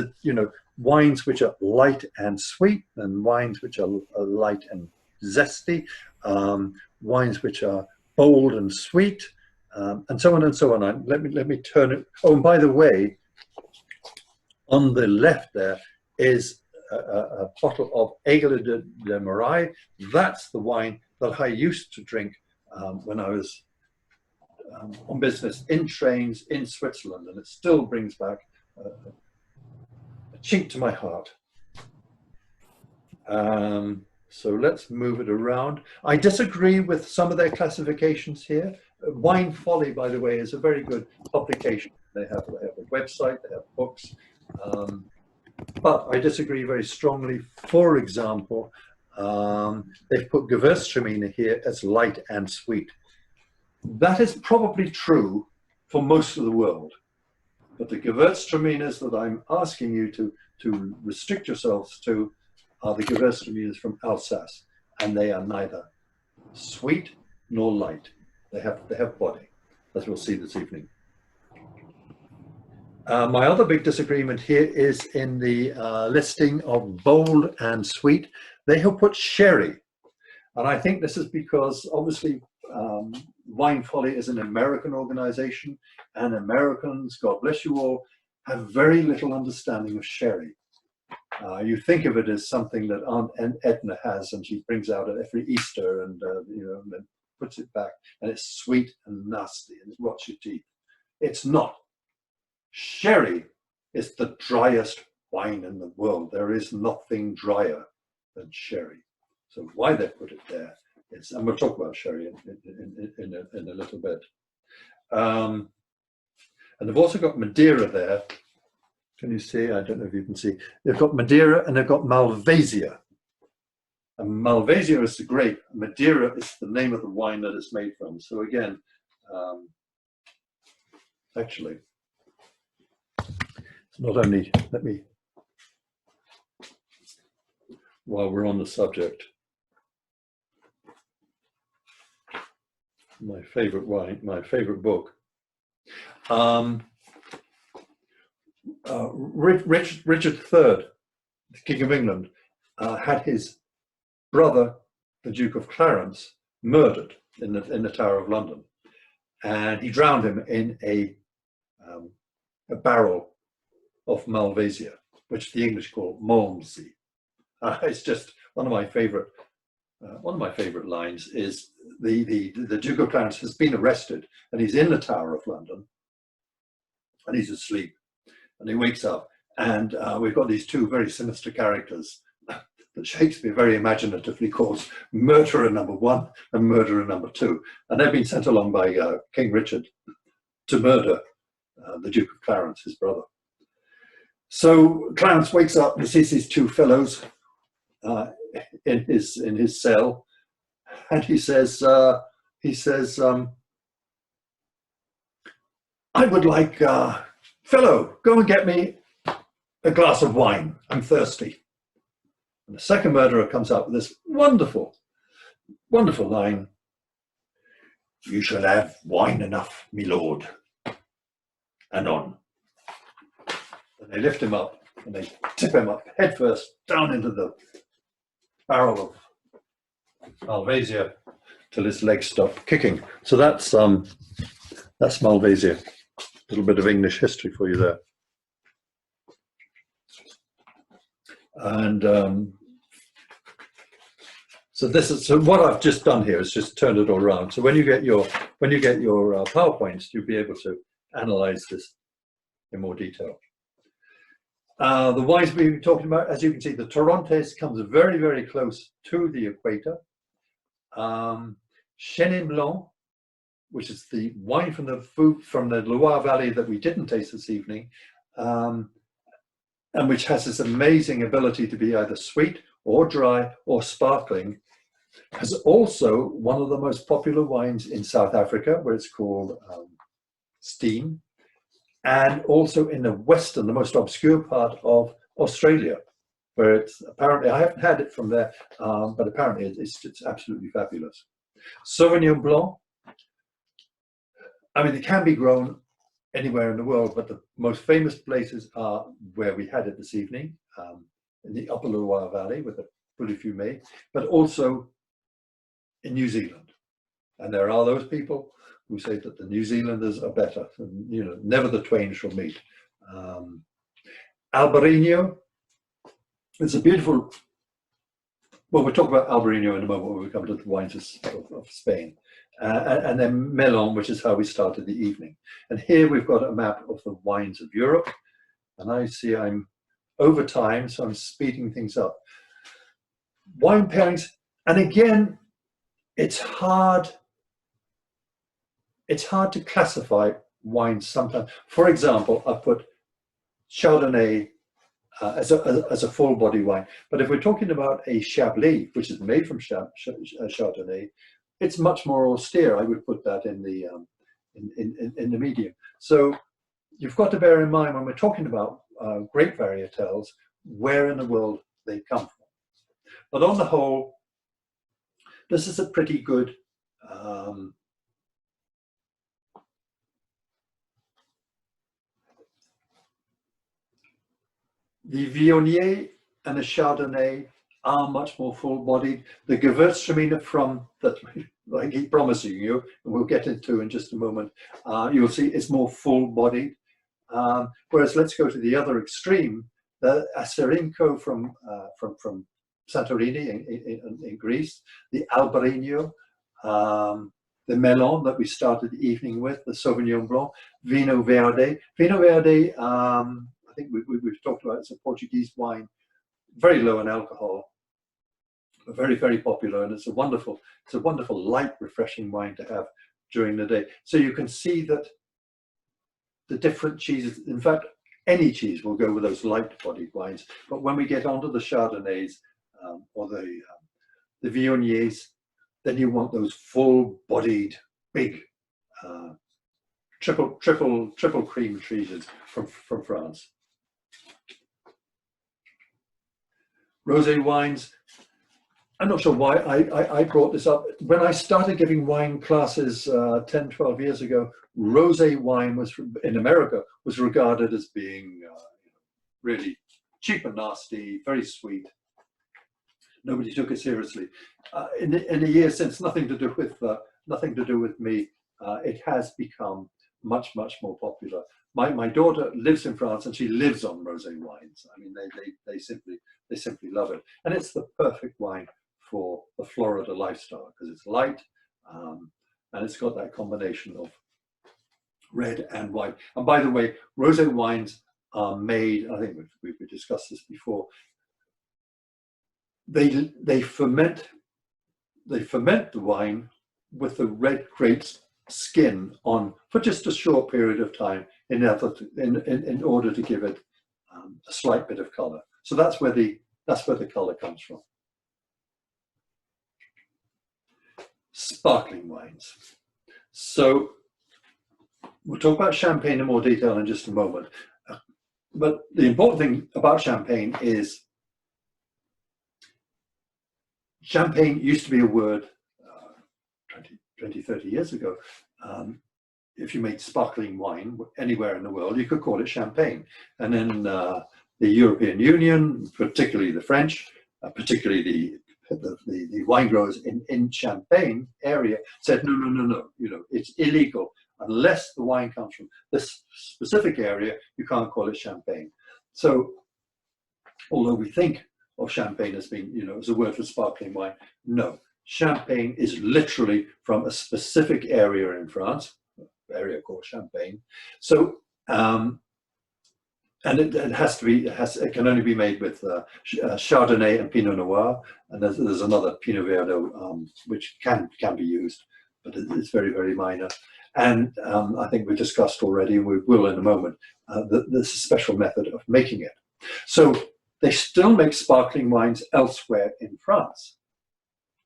wines which are light and sweet, and wines which are light and zesty, wines which are bold and sweet, and so on and so on. Let me turn it. Oh, and by the way, on the left there is a bottle of Aigle de Marais. That's the wine that I used to drink when I was on business in trains in Switzerland, and it still brings back a chink to my heart. So let's move it around. I disagree with some of their classifications here. Wine Folly, by the way, is a very good publication. They have a website, they have books, but I disagree very strongly. For example, they've put Gewürztraminer here as light and sweet. That is probably true for most of the world, but the Gewürztraminers that I'm asking you to restrict yourselves to are the Gewürztraminers from Alsace, and they are neither sweet nor light. They have body, as we'll see this evening. My other big disagreement here is in the listing of bold and sweet. They have put sherry, and I think this is because obviously Wine Folly is an American organization, and Americans, God bless you all, have very little understanding of sherry. You think of it as something that Aunt Edna has, and she brings out at every Easter, and and then puts it back, and it's sweet and nasty, and it rots your teeth. It's not. Sherry is the driest wine in the world. There is nothing drier than sherry. So why they put it there is, and we'll talk about sherry in a little bit. And they've also got Madeira there. Can you see? I don't know if you can see. They've got Madeira and they've got Malvasia. And Malvasia is the grape. Madeira is the name of the wine that it's made from. So again, actually, it's not only, while we're on the subject, my favorite wine, my favorite book. Richard III, the King of England, had his brother, the Duke of Clarence, murdered in the Tower of London, and he drowned him in a barrel of Malvasia, which the English call Malmsey. It's just one of my favorite lines. Is the Duke of Clarence has been arrested, and he's in the Tower of London, and he's asleep, and he wakes up, and we've got these two very sinister characters that Shakespeare very imaginatively calls murderer number one and murderer number two, and they've been sent along by King Richard to murder the Duke of Clarence, his brother. So Clarence wakes up and he sees these two fellows in his cell, and he says, I would like, fellow, go and get me a glass of wine. I'm thirsty. And the second murderer comes up with this wonderful, wonderful line: "You shall have wine enough, me lord." And on. And they lift him up and they tip him up headfirst down into the barrel of Malvasia till his legs stop kicking. So that's Malvasia. A little bit of English history for you there. And so what I've just done here is just turned it all around. So when you get your PowerPoints, you'll be able to analyze this in more detail. The wines we've been talking about, as you can see, the Torrontés comes very, very close to the equator. Chenin Blanc, which is the wine from the Loire Valley that we didn't taste this evening, and which has this amazing ability to be either sweet or dry or sparkling, has also one of the most popular wines in South Africa, where it's called Steam, and also in the most obscure part of Australia, where it's apparently, I haven't had it from there, but apparently it's absolutely fabulous. Sauvignon Blanc, I mean, it can be grown anywhere in the world, but the most famous places are where we had it this evening, in the Upper Loire Valley with the Pouilly Fumé, but also in New Zealand. And there are those people who say that the New Zealanders are better, and, you know, never the twain shall meet. Albarino, it's a beautiful, well, we'll talk about Albarino in a moment when we come to the wines of Spain. And then Melon, which is how we started the evening. And here we've got a map of the wines of Europe. And I see I'm over time, so I'm speeding things up. Wine pairings, and again, it's hard to classify wines sometimes. For example, I put Chardonnay as a full body wine. But if we're talking about a Chablis, which is made from Chardonnay, it's much more austere. I would put that in the medium. So you've got to bear in mind when we're talking about grape varietals, where in the world they come from. But on the whole, this is a pretty good the Viognier and the Chardonnay are much more full-bodied. The Gewürztraminer that I keep promising you, and we'll get into in just a moment, you'll see it's more full-bodied. Whereas let's go to the other extreme, the Asserinco from Santorini in Greece, the Albarino, the Melon that we started the evening with, the Sauvignon Blanc, Vinho Verde. Vinho Verde, I think we've talked about, it's a Portuguese wine, very low in alcohol, very, very popular, and it's a wonderful light, refreshing wine to have during the day. So you can see that the different cheeses, in fact, any cheese will go with those light-bodied wines. But when we get onto the Chardonnays or the Viogniers, then you want those full-bodied, big, triple cream cheeses from France. Rosé wines, I'm not sure why I brought this up. When I started giving wine classes 10, 12 years ago, rosé wine was, in America, was regarded as being really cheap and nasty, very sweet. Nobody took it seriously. In the years since, nothing to do with me. It has become much more popular. My daughter lives in France and she lives on rosé wines. I mean, they simply love it, and it's the perfect wine for the Florida lifestyle because it's light, and it's got that combination of red and white. And by the way, rosé wines are made, I think we've discussed this before, they ferment the wine with the red grape's skin on for just a short period of time in order to give it a slight bit of color. So that's where the color comes from. Sparkling wines. So we'll talk about champagne in more detail in just a moment. But the important thing about champagne is champagne used to be a word 20, 30 years ago. If you made sparkling wine anywhere in the world, you could call it champagne. And then the European Union, particularly the French, particularly the wine growers in Champagne area said, no, it's illegal. Unless the wine comes from this specific area, you can't call it champagne. So although we think of champagne as being, as a word for sparkling wine, no. Champagne is literally from a specific area in France, area called Champagne. So, and it can only be made with Chardonnay and Pinot Noir, and there's another Pinot Verdot which can be used, but it's very minor. And I think we discussed already, and we will in a moment, there's a special method of making it. So they still make sparkling wines elsewhere in France,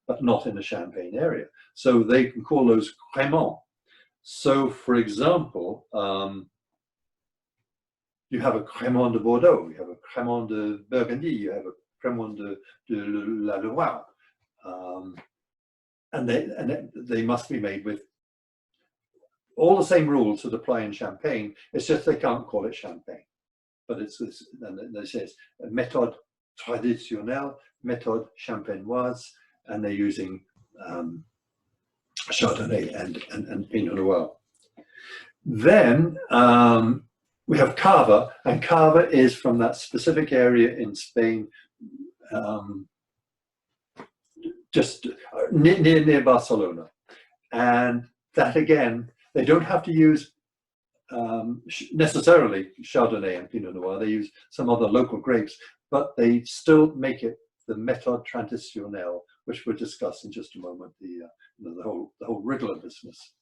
but not in the Champagne area. So they can call those crémants. So, for example, you have a crémant de Bordeaux, you have a crémant de Burgundy, you have a crémant de la Loire, and they must be made with all the same rules that apply in Champagne. It's just they can't call it Champagne, but and they say it's a méthode traditionnelle, méthode champenoise, and they're using Chardonnay and Pinot Noir. Then we have Cava, and Cava is from that specific area in Spain, just near Barcelona. And that again, they don't have to use necessarily Chardonnay and Pinot Noir. They use some other local grapes, but they still make it the méthode traditionnelle, which we'll discuss in just a moment, the whole riddle of business.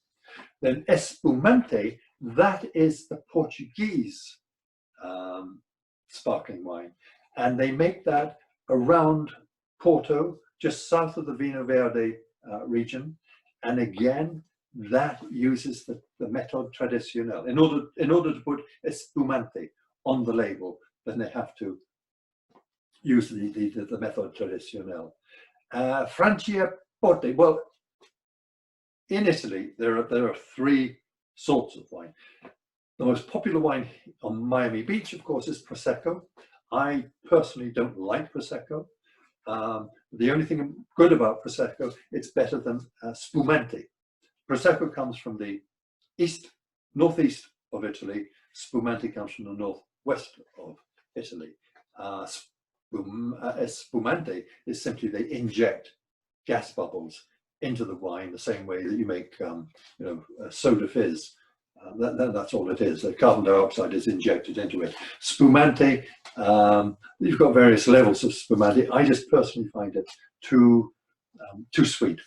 Then Espumante, that is the Portuguese sparkling wine, and they make that around Porto, just south of the Vinho Verde region, and again that uses the méthode traditionnelle. In order to put Espumante on the label, then they have to use the méthode traditionnelle. Franciacorta, well, in Italy, there are three sorts of wine. The most popular wine on Miami Beach, of course, is Prosecco. I personally don't like Prosecco. The only thing good about Prosecco, it's better than Spumante. Prosecco comes from the northeast of Italy. Spumante comes from the northwest of Italy. Spumante is simply they inject gas bubbles into the wine the same way that you make soda fizz. That's all it is. The carbon dioxide is injected into it. Spumante, you've got various levels of spumante. I just personally find it too sweet.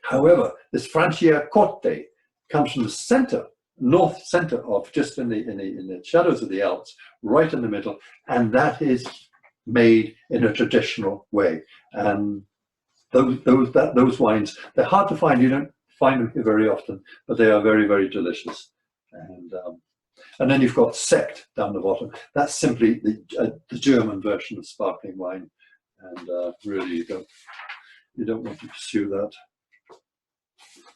However, this Franciacorta comes from the north center of, just in the shadows of the Alps, right in the middle, and that is made in a traditional way. And those wines, they're hard to find. You don't find them here very often, but they are very delicious. And then you've got Sekt down the bottom. That's simply the German version of sparkling wine. and really you don't want to pursue that.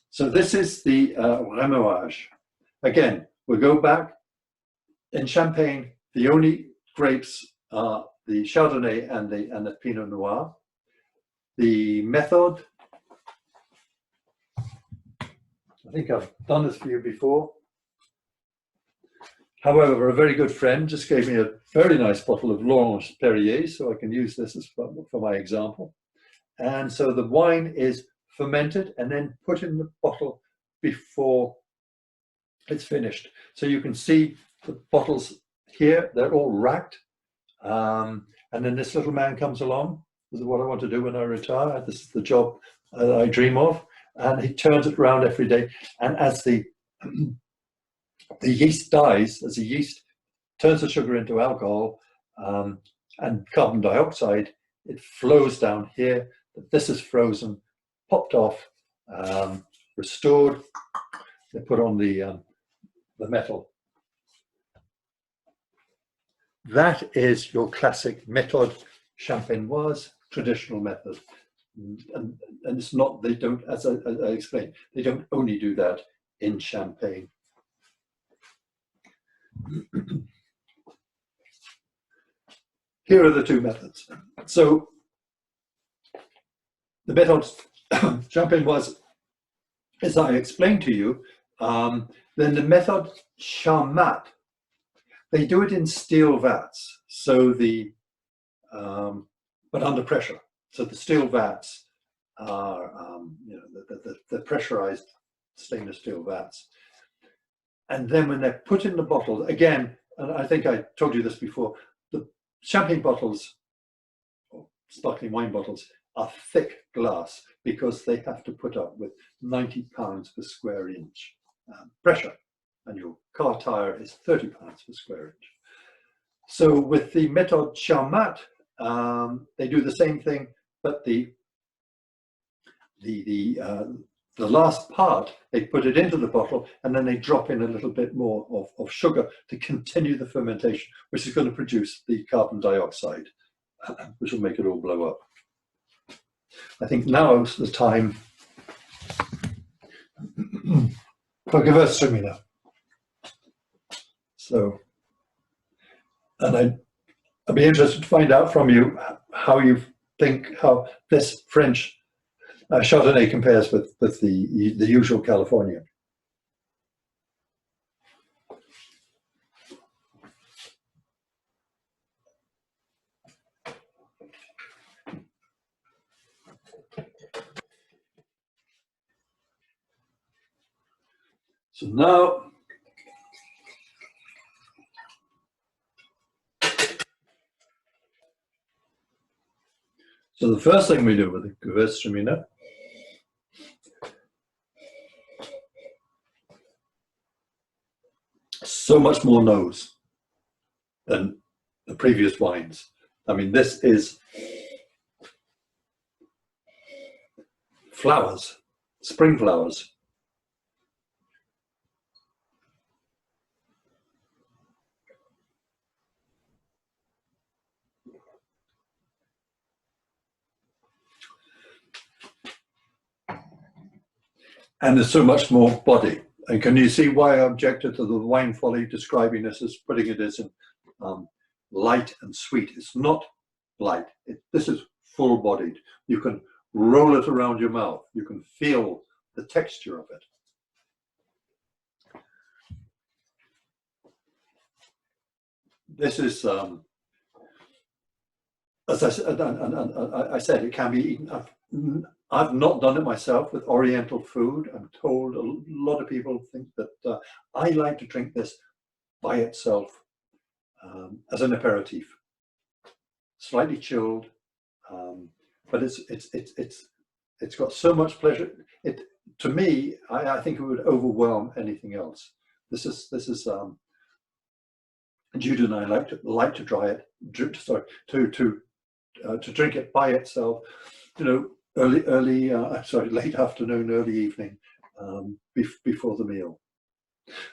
So this is the remuage. Again, we'll go back. In Champagne, the only grapes are the Chardonnay and the Pinot Noir. The method, I think I've done this for you before. However, a very good friend just gave me a very nice bottle of L'Orange Perrier, so I can use this as for my example. And so the wine is fermented and then put in the bottle before it's finished. So you can see the bottles here, they're all racked. And then this little man comes along. This is what I want to do when I retire. This is the job I dream of. And he turns it around every day. And as the yeast dies, as the yeast turns the sugar into alcohol and carbon dioxide, it flows down here. This is frozen, popped off, restored. They put on the metal. That is your classic méthode champenoise, traditional method. And it's not, they don't, as I explained, they don't only do that in Champagne. Here are the two methods. So the méthode champenoise, as I explained to you, then the méthode Charmat, they do it in steel vats. So but under pressure. So the steel vats are, the pressurized stainless steel vats. And then when they're put in the bottle, again, and I think I told you this before, the champagne bottles, or sparkling wine bottles, are thick glass because they have to put up with 90 pounds per square inch pressure. And your car tire is 30 pounds per square inch. So with the méthode Charmat, they do the same thing, but the last part, they put it into the bottle and then they drop in a little bit more of sugar to continue the fermentation, which is going to produce the carbon dioxide, which will make it all blow up. I think now is the time for Gewürztraminer. So, and I'd be interested to find out from you how you think how this French Chardonnay compares with the usual California. So now, so the first thing we do with the Gewürztraminer so much more nose than the previous wines. I mean, this is flowers, spring flowers. And there's so much more body. And can you see why I objected to the wine folly describing this as putting it as light and sweet? It's not light. This is full-bodied. You can roll it around your mouth. You can feel the texture of it. This is, as I said, it can be eaten. I've not done it myself with Oriental food. I'm told a lot of people think that I like to drink this by itself as an aperitif, slightly chilled, but it's got so much pleasure. To me, I think it would overwhelm anything else. This is Jude and I like to try it. To drink it by itself, you know. Late afternoon, early evening, before the meal.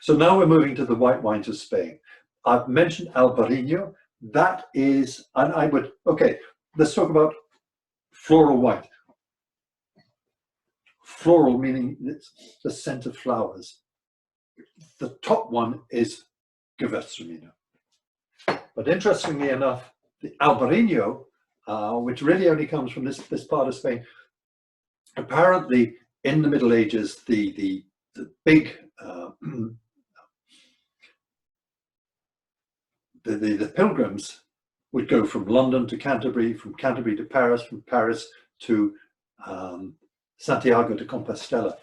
So now we're moving to the white wines of Spain. I've mentioned Albarino. That is, and I would, okay, let's talk about floral white. Floral meaning it's the scent of flowers. The top one is Gewürztraminer. But interestingly enough, the Albarino, which really only comes from this part of Spain, apparently in the Middle Ages, the big the pilgrims would go from London to Canterbury, from Canterbury to Paris, from Paris to Santiago de Compostela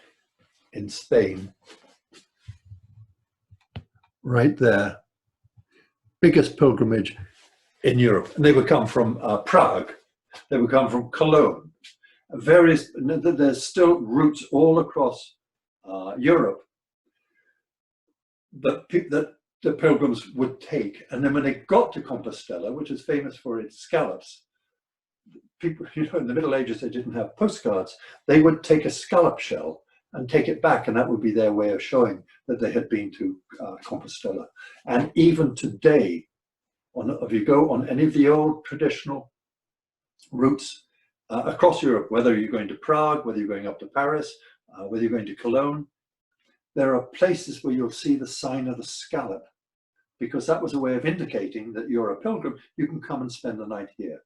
in Spain. Right there, biggest pilgrimage in Europe. And they would come from Prague, they would come from Cologne, there's still routes all across Europe that the pilgrims would take. And then when they got to Compostela, which is famous for its scallops, people, in the Middle Ages, they didn't have postcards. They would take a scallop shell and take it back, and that would be their way of showing that they had been to Compostela. And even today, if you go on any of the old traditional routes across Europe, whether you're going to Prague, whether you're going up to Paris, whether you're going to Cologne, there are places where you'll see the sign of the scallop, because that was a way of indicating that you're a pilgrim, you can come and spend the night here.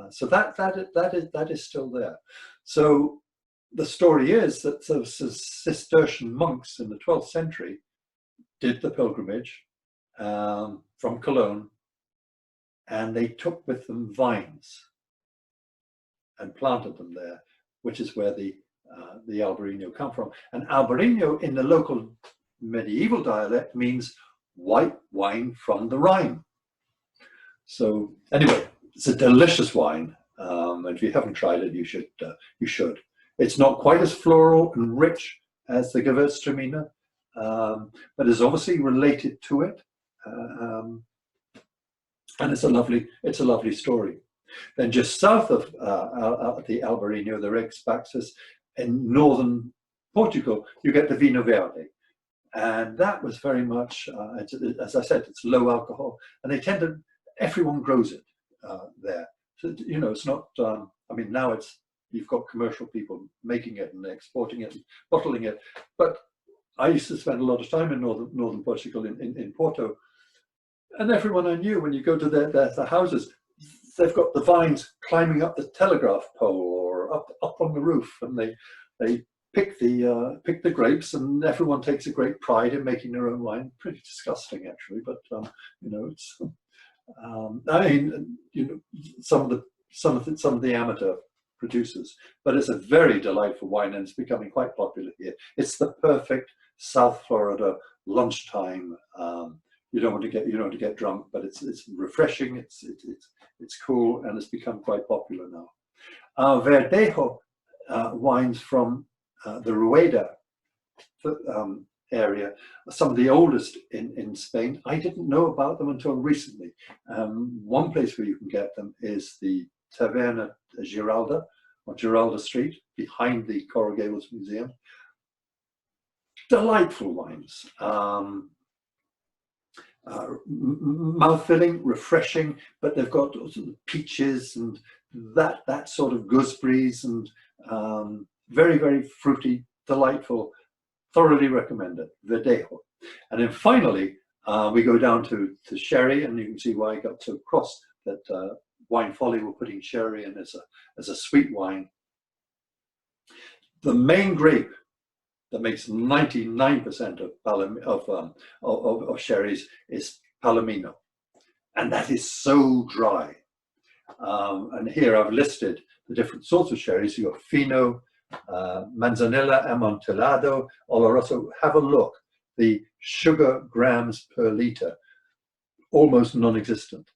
So that is still there. So the story is that the Cistercian monks in the 12th century did the pilgrimage from Cologne, and they took with them vines and planted them there, which is where the Albarino come from. And Albarino in the local medieval dialect means white wine from the Rhine. So anyway, it's a delicious wine. And if you haven't tried it, you should. It's not quite as floral and rich as the Gewürztraminer, but is obviously related to it. And it's a lovely story. Then just south of the Albarino, the Rex Baxus, in northern Portugal, you get the Vinho Verde. And that was very much, as I said, it's low alcohol, and everyone grows it there. So, it's not, I mean, now you've got commercial people making it and exporting it and bottling it. But I used to spend a lot of time in northern Portugal, in Porto, and everyone I knew, when you go to their houses, they've got the vines climbing up the telegraph pole or up on the roof, and they pick the grapes, and everyone takes a great pride in making their own wine. Pretty disgusting, actually, but it's. I mean, some of the amateur producers, but it's a very delightful wine, and it's becoming quite popular here. It's the perfect South Florida lunchtime. You don't want to get drunk, but it's refreshing. It's cool, and it's become quite popular now. Verdejo wines from the Rueda area, some of the oldest in Spain. I didn't know about them until recently. One place where you can get them is the Taverna Giralda, on Giralda Street, behind the Coral Gables Museum. Delightful wines. Mouth-filling, refreshing, but they've got peaches and that sort of gooseberries, and very, very fruity, delightful. Thoroughly recommend it, Verdejo. And then finally, we go down to sherry, and you can see why I got so cross that Wine Folly were putting sherry in as a sweet wine. The main grape that makes 99% of sherries is Palomino, and that is so dry. And here I've listed the different sorts of sherries. You've got Fino, Manzanilla, Amontillado, Oloroso. Have a look. The sugar grams per litre, almost non-existent.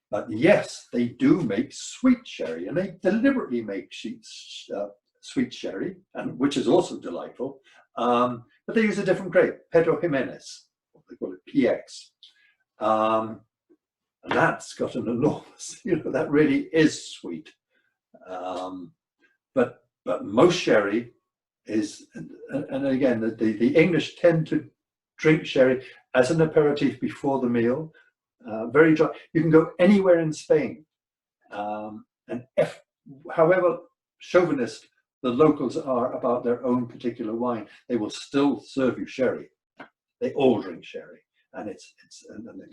But yes, they do make sweet sherry, and they deliberately make sweet sherry, and which is also delightful. But they use a different grape, Pedro Jimenez, they call it PX. And that's got an enormous, that really is sweet. But most sherry is, and again, the English tend to drink sherry as an aperitif before the meal, very dry. You can go anywhere in Spain, and however chauvinist the locals are about their own particular wine, they will still serve you sherry. They all drink sherry, and it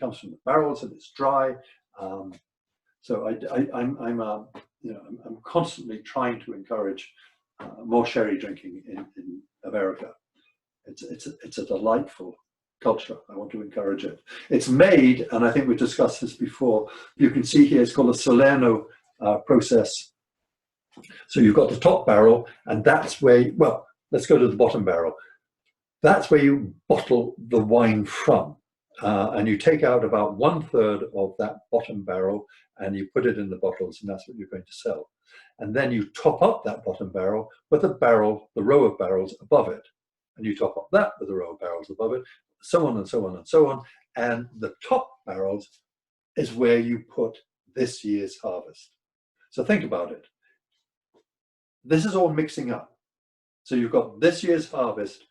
comes from the barrels and it's dry. So I'm constantly trying to encourage more sherry drinking in America. It's a delightful culture. I want to encourage it. It's made, and I think we've discussed this before. You can see here it's called a Salerno process. So you've got the top barrel, and that's where, well, let's go to the bottom barrel. That's where you bottle the wine from. And you take out about 1/3 of that bottom barrel and you put it in the bottles, and that's what you're going to sell. And then you top up that bottom barrel with the row of barrels above it. And you top up that with a row of barrels above it, so on and so on and so on. And the top barrels is where you put this year's harvest. So think about it. This is all mixing up. So you've got this year's harvest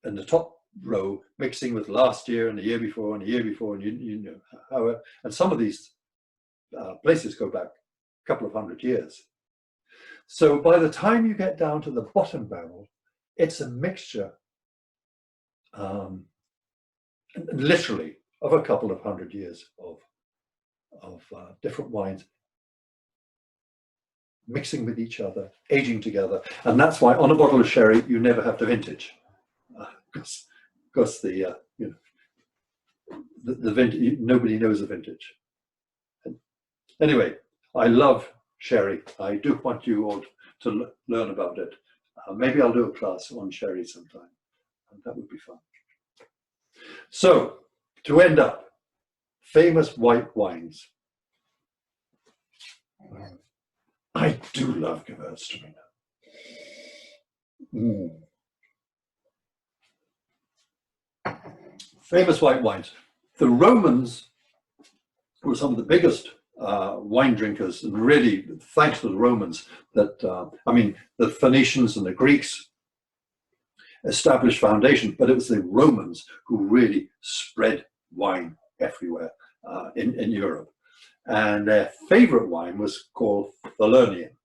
in the top row mixing with last year and the year before and the year before, and you know how. And some of these places go back a couple of hundred years. So by the time you get down to the bottom barrel, it's a mixture, literally, of a couple of hundred years of different wines mixing with each other, aging together. And that's why on a bottle of sherry you never have the vintage, because the vintage, nobody knows the vintage. Anyway, I love sherry. I do want you all to learn about it. Maybe I'll do a class on sherry sometime. That would be fun. So, to end up, famous white wines. I do love Gewürztraminer. Famous white wines. The Romans were some of the biggest wine drinkers, and really, thanks to the Romans, that I mean, the Phoenicians and the Greeks established foundation, but it was the Romans who really spread wine everywhere in Europe. And their favorite wine was called Falernian,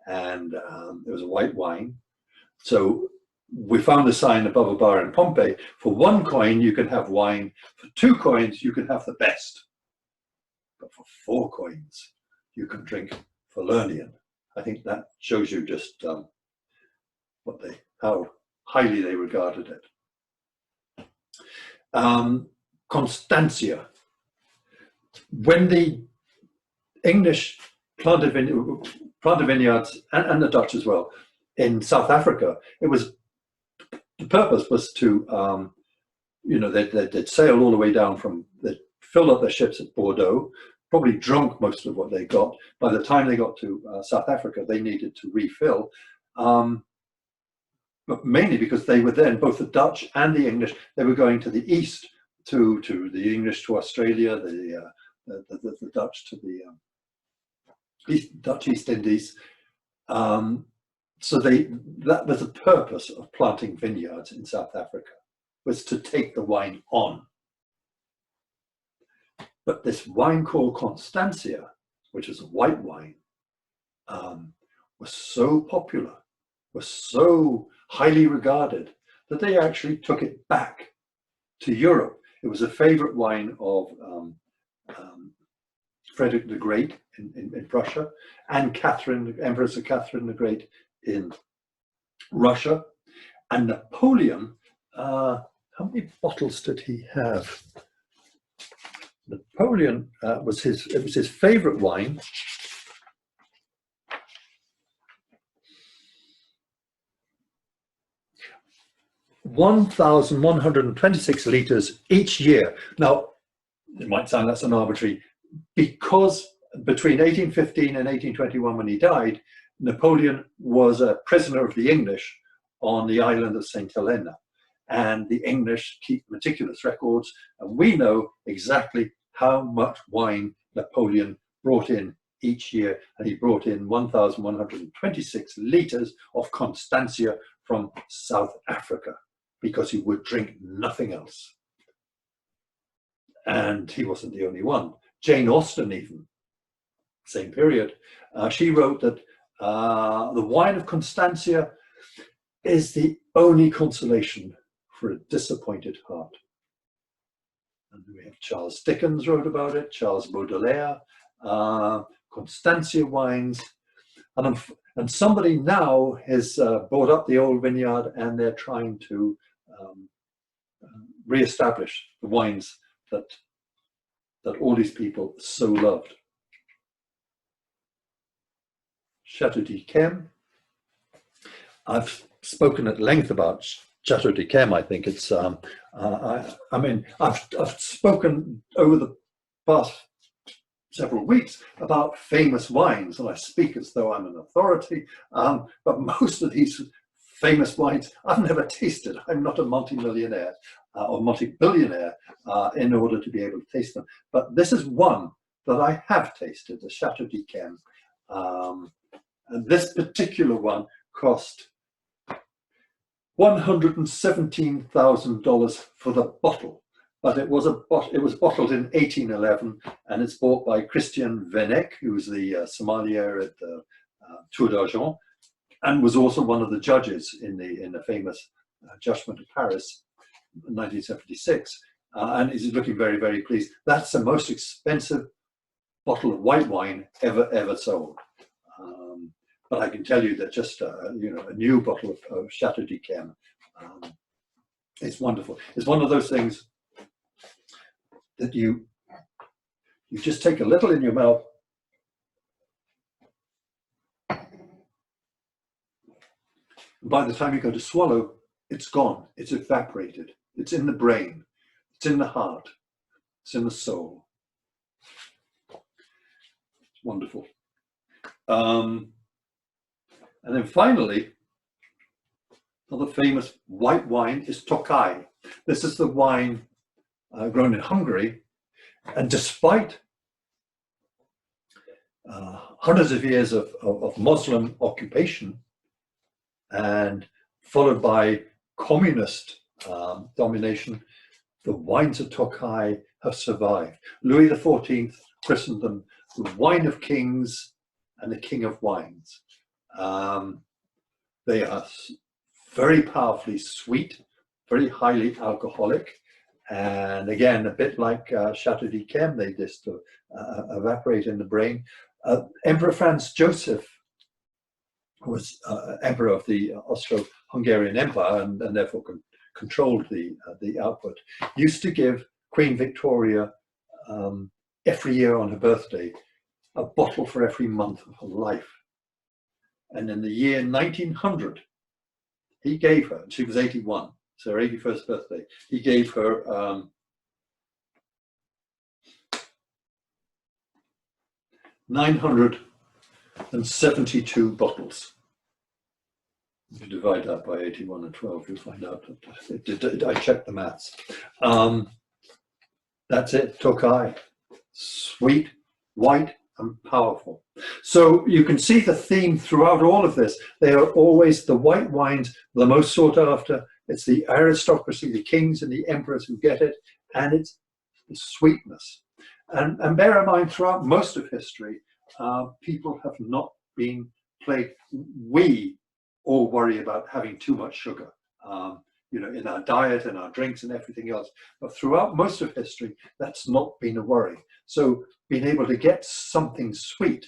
and it was a white wine. So we found a sign above a bar in Pompeii: for 1 coin you can have wine, for 2 coins you can have the best, but for 4 coins you can drink Falernian. I think that shows you just how highly they regarded it. Constantia. When the English planted vineyards, and the Dutch as well, in South Africa, the purpose was to, they'd sail all the way down they'd fill up their ships at Bordeaux, probably drunk most of what they got. By the time they got to South Africa, they needed to refill. But mainly because they were then, both the Dutch and the English, they were going to the east, to the English to Australia, the Dutch to the Dutch East Indies. So that was the purpose of planting vineyards in South Africa, was to take the wine on. But this wine called Constantia, which is a white wine, was so popular, was so highly regarded, that they actually took it back to Europe. It was a favorite wine of Frederick the Great in Prussia, and Empress Catherine the Great in Russia. And Napoleon, how many bottles did he have? Napoleon it was his favorite wine. (1,126 liters each year. Now, it might sound that's an arbitrary, because between 1815 and 1821, when he died, Napoleon was a prisoner of the English on the island of St. Helena. And the English keep meticulous records, and we know exactly how much wine Napoleon brought in each year. And he brought in 1,126 liters of Constantia from South Africa, because he would drink nothing else. And he wasn't the only one. Jane Austen even same period. She wrote that the wine of Constantia is the only consolation for a disappointed heart. And we have Charles Dickens wrote about it, Charles Baudelaire, Constantia wines, and somebody now has bought up the old vineyard, and they're trying to re-establish the wines that all these people so loved. Chateau d'Yquem. I've spoken at length about Chateau d'Yquem. I think it's. I mean, I've spoken over the past several weeks about famous wines, and I speak as though I'm an authority. But most of these famous wines I've never tasted. I'm not a multi-millionaire or multi-billionaire in order to be able to taste them. But this is one that I have tasted, the Chateau d'Yquem. And this particular one cost $117,000 for the bottle, but it was bottled in 1811, and it's bought by Christian Venec, who was the sommelier at the Tour d'Argent, and was also one of the judges in the famous Judgment of Paris in 1976, and is looking very, very pleased. That's the most expensive bottle of white wine ever sold. But I can tell you that just a new bottle of Chateau d'Yquem, it's wonderful. It's one of those things that you just take a little in your mouth, by the time you go to swallow, it's gone. It's evaporated. It's in the brain. It's in the heart. It's in the soul. It's wonderful. And then finally, another famous white wine is Tokai. This is the wine grown in Hungary, and despite hundreds of years of Muslim occupation and followed by communist domination, the wines of Tokai have survived. Louis XIV christened them the wine of kings and the king of wines. They are very powerfully sweet, very highly alcoholic, and again, a bit like Chateau d'Yquem, they just evaporate in the brain. Emperor Franz Joseph was emperor of the Austro-Hungarian Empire, and therefore controlled the output. Used to give Queen Victoria every year on her birthday a bottle for every month of her life. And in the year 1900, he gave her, she was 81, so her 81st birthday, he gave her 972 bottles. If you divide that by 81 and 12, you'll find out that I checked the maths. That's it, Tokai. Sweet, white, and powerful. So you can see the theme throughout all of this. They are always the white wines, the most sought after. It's the aristocracy, the kings and the emperors who get it, and it's the sweetness. And bear in mind, throughout most of history, people have not been plagued. We all worry about having too much sugar, in our diet and our drinks and everything else. But throughout most of history, that's not been a worry. So being able to get something sweet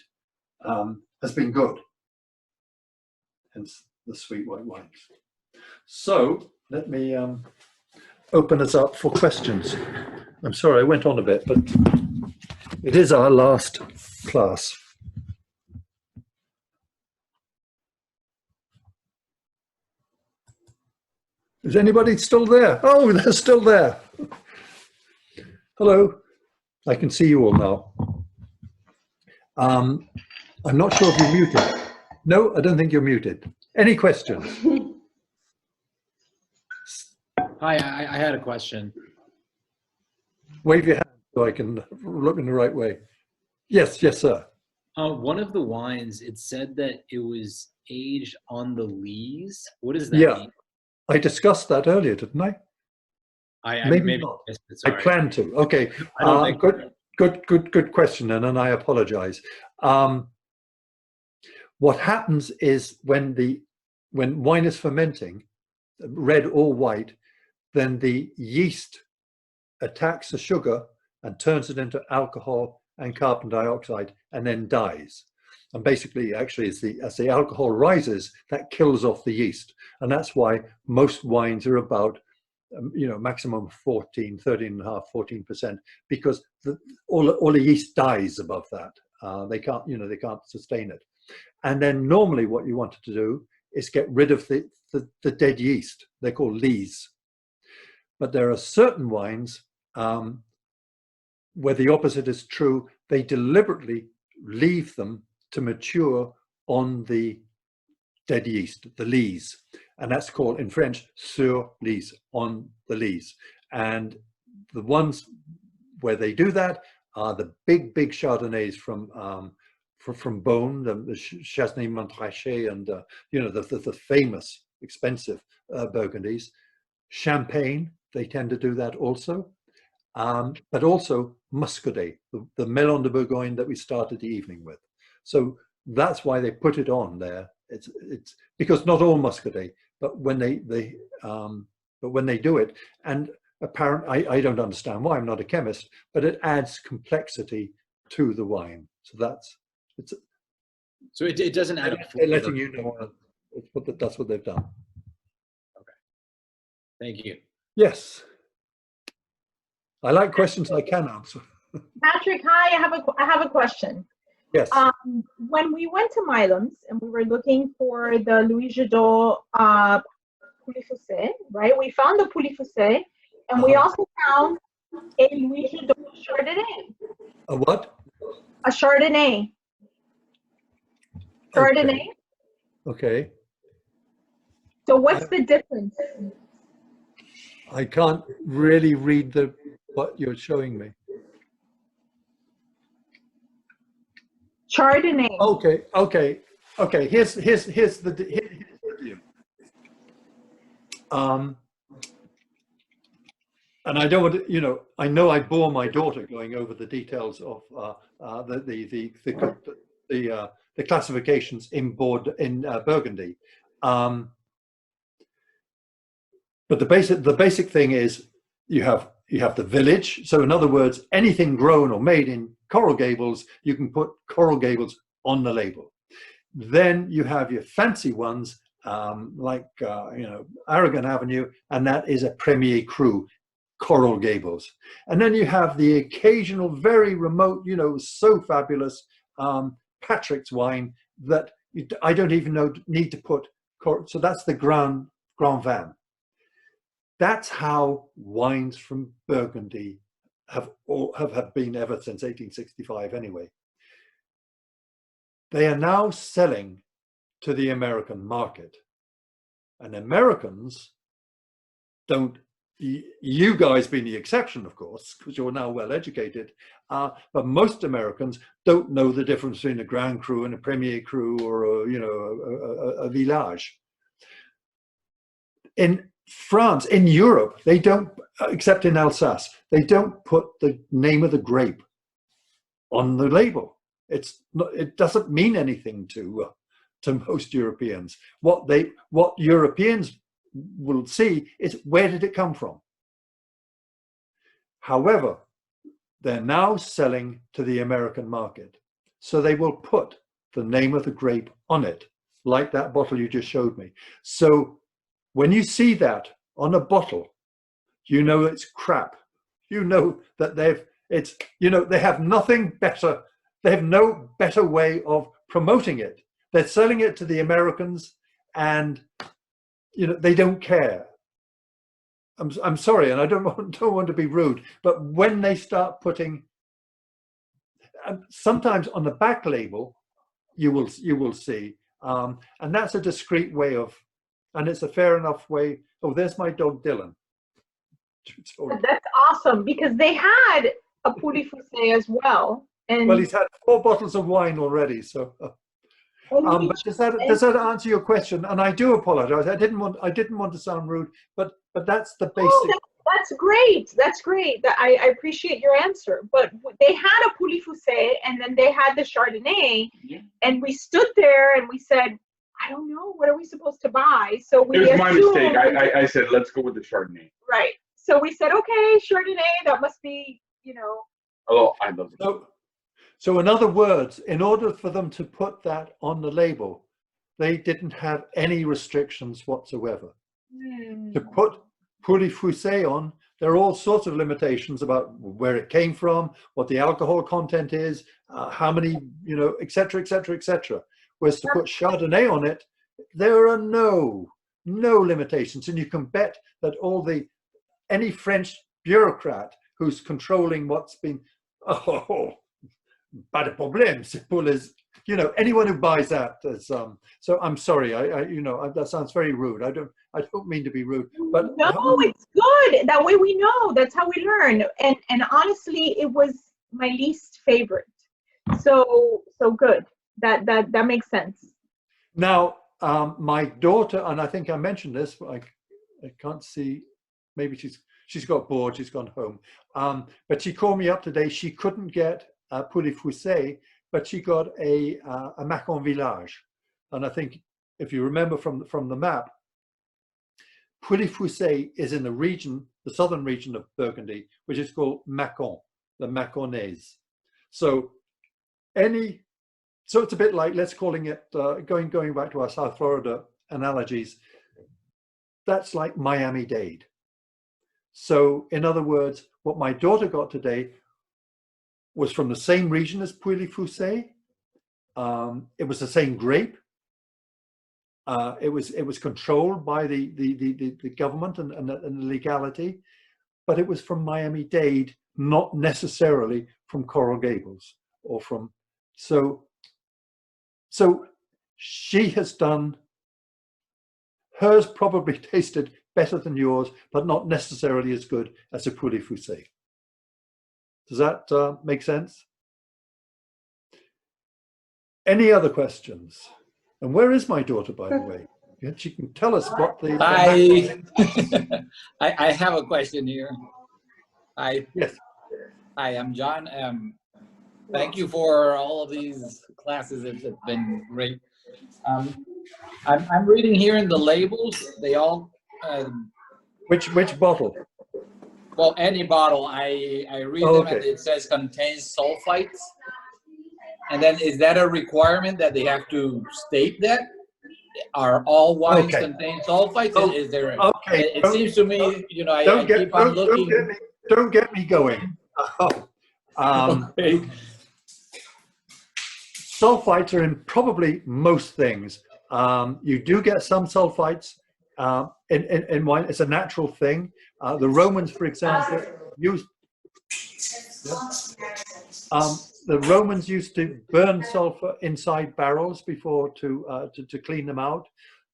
has been good, hence the sweet white wines. So let me open us up for questions. I'm sorry I went on a bit, but it is our last class. Is anybody still there? Oh, they're still there. Hello. I can see you all now. I'm not sure if you're muted. No, I don't think you're muted. Any questions? Hi, I had a question. Wave your hand so I can look in the right way. Yes, sir. One of the wines, it said that it was aged on the lees. What does that mean? I discussed that earlier, didn't I? Maybe not. I plan to. Okay. Good question, and I apologize. What happens is when wine is fermenting, red or white, then the yeast attacks the sugar and turns it into alcohol and carbon dioxide, and then dies. And basically, actually, as the alcohol rises, that kills off the yeast. And that's why most wines are about, maximum 13.5, 14%, because all the yeast dies above that. They can't sustain it. And then normally what you wanted to do is get rid of the dead yeast. They're called lees. But there are certain wines where the opposite is true. They deliberately leave them to mature on the dead yeast, the lees. And that's called, in French, sur lees, on the lees. And the ones where they do that are the big Chardonnays from Beaune, the Chassenay-Montrachet, and the famous, expensive Burgundies. Champagne, they tend to do that also. But also Muscadet, the Melon de Bourgogne that we started the evening with. So that's why they put it on there. It's because not all Muscadet, but when they do it, and apparently I don't understand why, I'm not a chemist, but it adds complexity to the wine. So so it doesn't add a they're letting you know that's what they've done. Okay, thank you. Yes, I like questions I can answer. Patrick, hi, I have a question. Yes. When we went to Milan's and we were looking for the Louis Jadot Pouilly-Fuissé, right? We found the Pouilly-Fuissé, and we also found a Louis Jadot Chardonnay. A what? A Chardonnay. Chardonnay. Okay. So what's the difference? I can't really read what you're showing me. Chardonnay. Okay. Here's the deal. And I don't want to, I know I bore my daughter going over the details of the classifications in Burgundy. But the basic thing is you have the village. So in other words, anything grown or made in Coral Gables, you can put Coral Gables on the label. Then you have your fancy ones like Aragon Avenue, and that is a Premier Cru, Coral Gables. And then you have the occasional, very remote, so fabulous Patrick's wine that I don't even need to put. So that's the Grand Vin. That's how wines from Burgundy have been ever since 1865 anyway. They are now selling to the American market. And Americans don't, you guys being the exception, of course, because you're now well educated, but most Americans don't know the difference between a Grand Cru and a Premier Cru or a Village. In France, in Europe, they don't, except in Alsace, they don't put the name of the grape on the label. It doesn't mean anything to most Europeans. What Europeans will see is, where did it come from? However, they're now selling to the American market. So they will put the name of the grape on it, like that bottle you just showed me. So when you see that on a bottle, you know it's crap. You know that they have nothing better. They have no better way of promoting it. They're selling it to the Americans, and they don't care. I'm sorry, and I don't want to be rude, but when they start putting, sometimes on the back label, you will see, and that's a discreet way of, and it's a fair enough way. Oh, there's my dog Dylan. That's awesome, because they had a Pouilly-Fuissé as well. And well, he's had 4 bottles of wine already, so. But does that answer your question? And I do apologize. I didn't want to sound rude, but that's the basic. That's great. That's great. I appreciate your answer. But they had a Pouilly Foussé, and then they had the Chardonnay, and we stood there and we said, I don't know, what are we supposed to buy? So we It was my assumed, mistake. I said, let's go with the Chardonnay. right. So we said, okay, Chardonnay, that must be, Oh, I love it. So in other words, in order for them to put that on the label, they didn't have any restrictions whatsoever. To put Pouilly Foussé on, there are all sorts of limitations about where it came from, what the alcohol content is, how many, et cetera, et cetera, et cetera. Whereas to put Chardonnay on it, there are no limitations. And you can bet that any French bureaucrat who's controlling what's been, pas de problème, c'est pour les, anyone who buys that is, so I'm sorry, that sounds very rude. I don't mean to be rude, but no, it's good. That way we know. That's how we learn. And honestly, it was my least favorite. So good. That makes sense. Now, my daughter, and I think I mentioned this, but I can't see, maybe she's got bored, she's gone home. But she called me up today. She couldn't get Pouilly Foussé, but she got a Macon Village. And I think if you remember from the map, Pouilly Foussé is in the southern region of Burgundy, which is called Macon, the Maconnaise. So it's a bit like, let's calling it, going back to our South Florida analogies, that's like Miami-Dade. So in other words, what my daughter got today was from the same region as Pouilly Foussé. It was the same grape. It was controlled by the government and the legality, but it was from Miami-Dade, not necessarily from Coral Gables or from. So she has done. Hers probably tasted better than yours, but not necessarily as good as a Pouilly Foussé. Does that make sense? Any other questions? And where is my daughter, by the way? She can tell us what the. I have a question here. Yes. Hi, I'm John. Thank you for all of these classes. It's been great. I'm reading here in the labels. They all. Which bottle? Well, any bottle. I read them and it says contains sulfites. And then is that a requirement that they have to state that? Are all wines contain sulfites? Is there? It seems to me, I keep on looking. Don't get me going. Sulfites are in probably most things. You do get some sulfites in wine. It's a natural thing. The Romans, for example, used. The Romans used to burn sulfur inside barrels before to clean them out.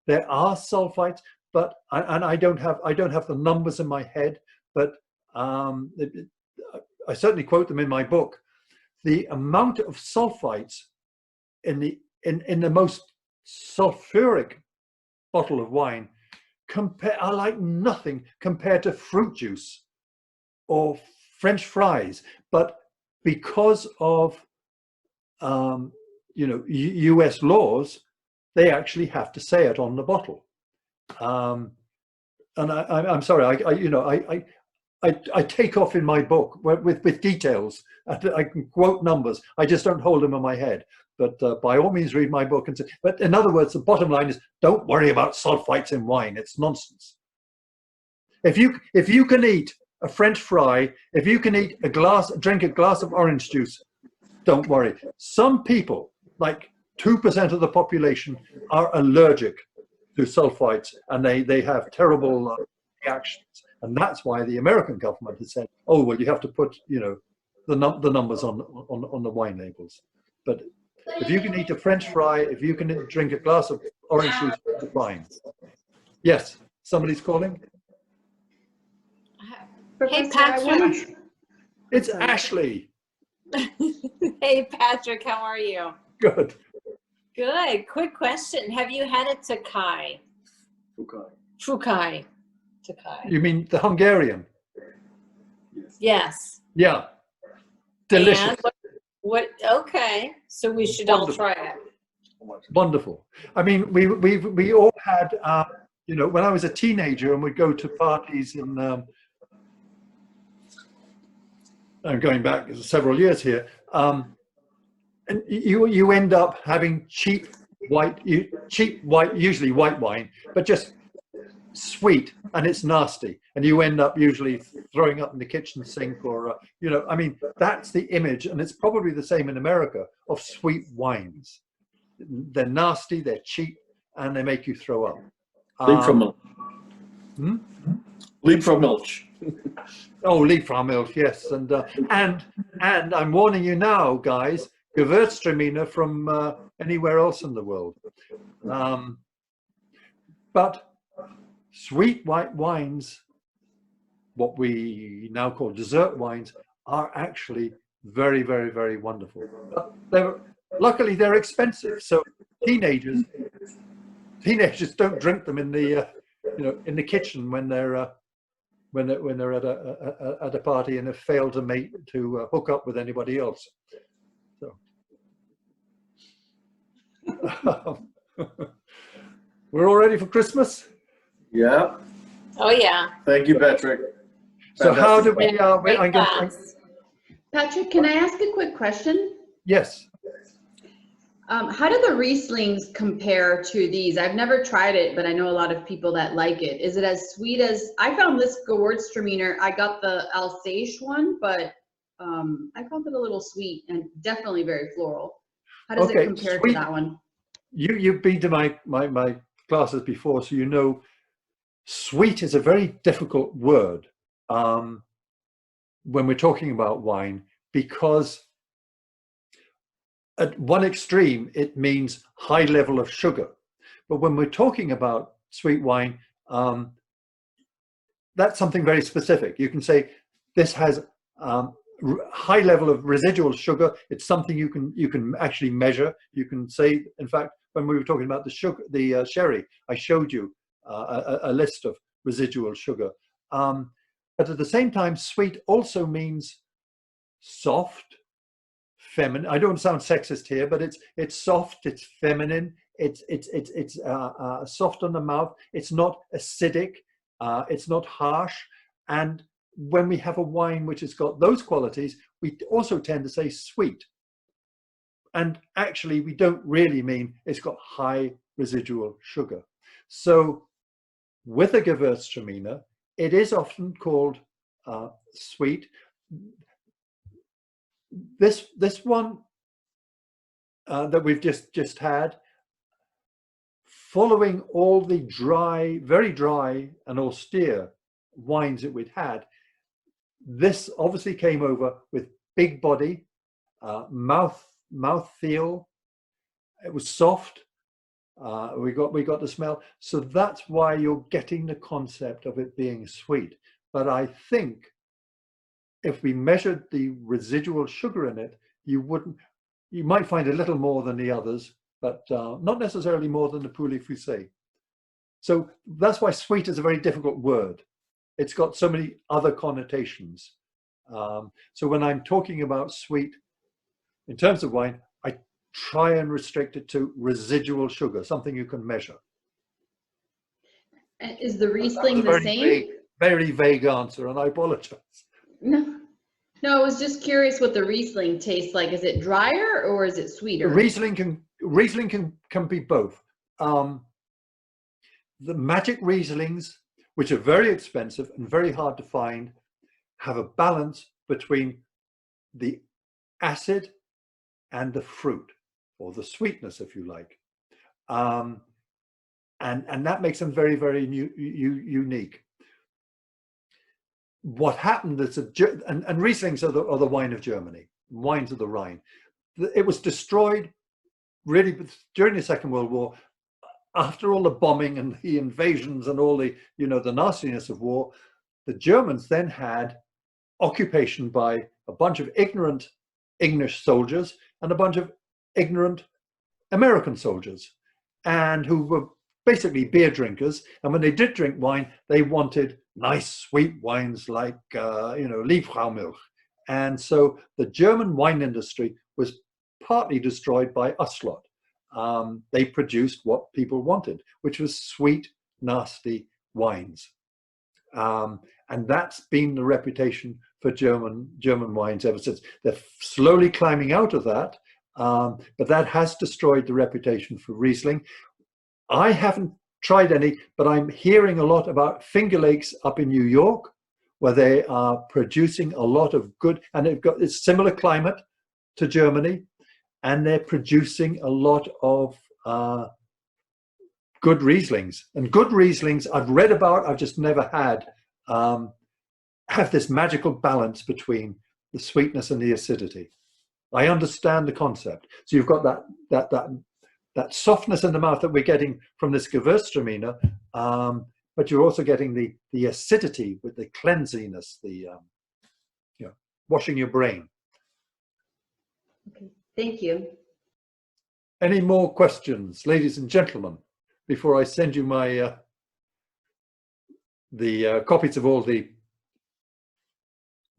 There are sulfites, but I don't have the numbers in my head, but I certainly quote them in my book. The amount of sulfites in the most sulfuric bottle of wine are like nothing compared to fruit juice or French fries, but because of US laws, they actually have to say it on the bottle. And I'm sorry, I take off in my book with details. I can quote numbers. I just don't hold them in my head. But by all means, read my book and say. But in other words, the bottom line is: don't worry about sulfites in wine. It's nonsense. If you can eat a French fry, if you can drink a glass of orange juice, don't worry. Some people, like 2% of the population, are allergic to sulfites, and they have terrible reactions. And that's why the American government has said, "Oh, well, you have to put, the numbers on the wine labels." But if you can eat a French fry, if you can drink a glass of orange juice, it's fine. Yes, somebody's calling. Hey, Patrick. It's Ashley. Hey, Patrick, how are you? Good. Good. Quick question. Have you had a Takai? Fukai. Takai. You mean the Hungarian? Yes. Yeah, delicious. And what? Okay. So we should all try it. Wonderful. I mean, we all had, you know, when I was a teenager and we'd go to parties in, I'm going back several years here, and you end up having cheap white, usually white wine, but just sweet, and it's nasty, and you end up usually throwing up in the kitchen sink, or you know, I mean, that's the image, and it's probably the same in America, of sweet wines. They're nasty, they're cheap, and they make you throw up. Leap from milk. Leap from milk. Oh, Liebfraumilch, yes, and I'm warning you now, guys. Gewürztraminer from anywhere else in the world, but sweet white wines, what we now call dessert wines, are actually very, very, very wonderful. But luckily they're expensive, so teenagers don't drink them in the you know, in the kitchen when they're at a party and have failed to hook up with anybody else. So we're all ready for Christmas. Yeah. Oh yeah. Thank you, Patrick. So how do we? Great class. Patrick, can I ask a quick question? Yes. How do the Rieslings compare to these? I've never tried it, but I know a lot of people that like it. Is it as sweet as, I found this Gewürztraminer, I got the Alsace one, but I found it a little sweet and definitely very floral. How does it compare to that one? You've been to my classes before, so you know sweet is a very difficult word when we're talking about wine, because at one extreme it means high level of sugar, but when we're talking about sweet wine, that's something very specific. You can say this has high level of residual sugar. It's something you can actually measure. You can say, in fact, when we were talking about the sherry, I showed you a list of residual sugar. But at the same time, sweet also means soft, feminine. I don't sound sexist here, but it's soft, it's feminine, it's soft on the mouth. It's not acidic, it's not harsh. And when we have a wine which has got those qualities, we also tend to say sweet. And actually, we don't really mean it's got high residual sugar. So with a Gewürztraminer, it is often called sweet. This one that we've just had, following all the dry, very dry and austere wines that we'd had, this obviously came over with big body, mouth feel. It was soft. We got the smell. So that's why you're getting the concept of it being sweet. But I think if we measured the residual sugar in it, you might find a little more than the others, but not necessarily more than the Pouilly Fuissé. So that's why sweet is a very difficult word. It's got so many other connotations. So when I'm talking about sweet, in terms of wine, I try and restrict it to residual sugar, something you can measure. Is the Riesling the same? Very vague answer, and I apologize. No, I was just curious what the Riesling tastes like. Is it drier or is it sweeter? Riesling can be both. The magic Rieslings, which are very expensive and very hard to find, have a balance between the acid and the fruit, or the sweetness, if you like, and that makes them very, very unique. What happened is and Rieslings are the wine of Germany, wines of the Rhine. It was destroyed really during the Second World War, after all the bombing and the invasions and all the the nastiness of war. The Germans then had occupation by a bunch of ignorant English soldiers and a bunch of ignorant American soldiers, and who were basically beer drinkers. And when they did drink wine, they wanted nice sweet wines like, Liebfraumilch. And so the German wine industry was partly destroyed by Uslot. They produced what people wanted, which was sweet, nasty wines. And that's been the reputation for German wines ever since. They're slowly climbing out of that, but that has destroyed the reputation for Riesling. I haven't tried any, but I'm hearing a lot about Finger Lakes up in New York, where they are producing a lot of good, and it's similar climate to Germany, and they're producing a lot of good Rieslings. And good Rieslings I've read about, I've just never had, have this magical balance between the sweetness and the acidity. I understand the concept. So you've got that softness in the mouth that we're getting from this Gewürztraminer, but you're also getting the acidity with the cleansiness, the washing your brain. Okay, thank you. Any more questions, ladies and gentlemen, before I send you my the copies of all the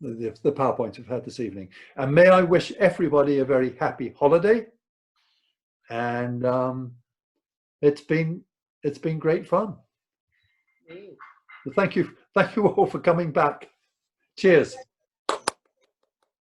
PowerPoints we've had this evening? And may I wish everybody a very happy holiday. And it's been great fun. Thank you all for coming back. Cheers.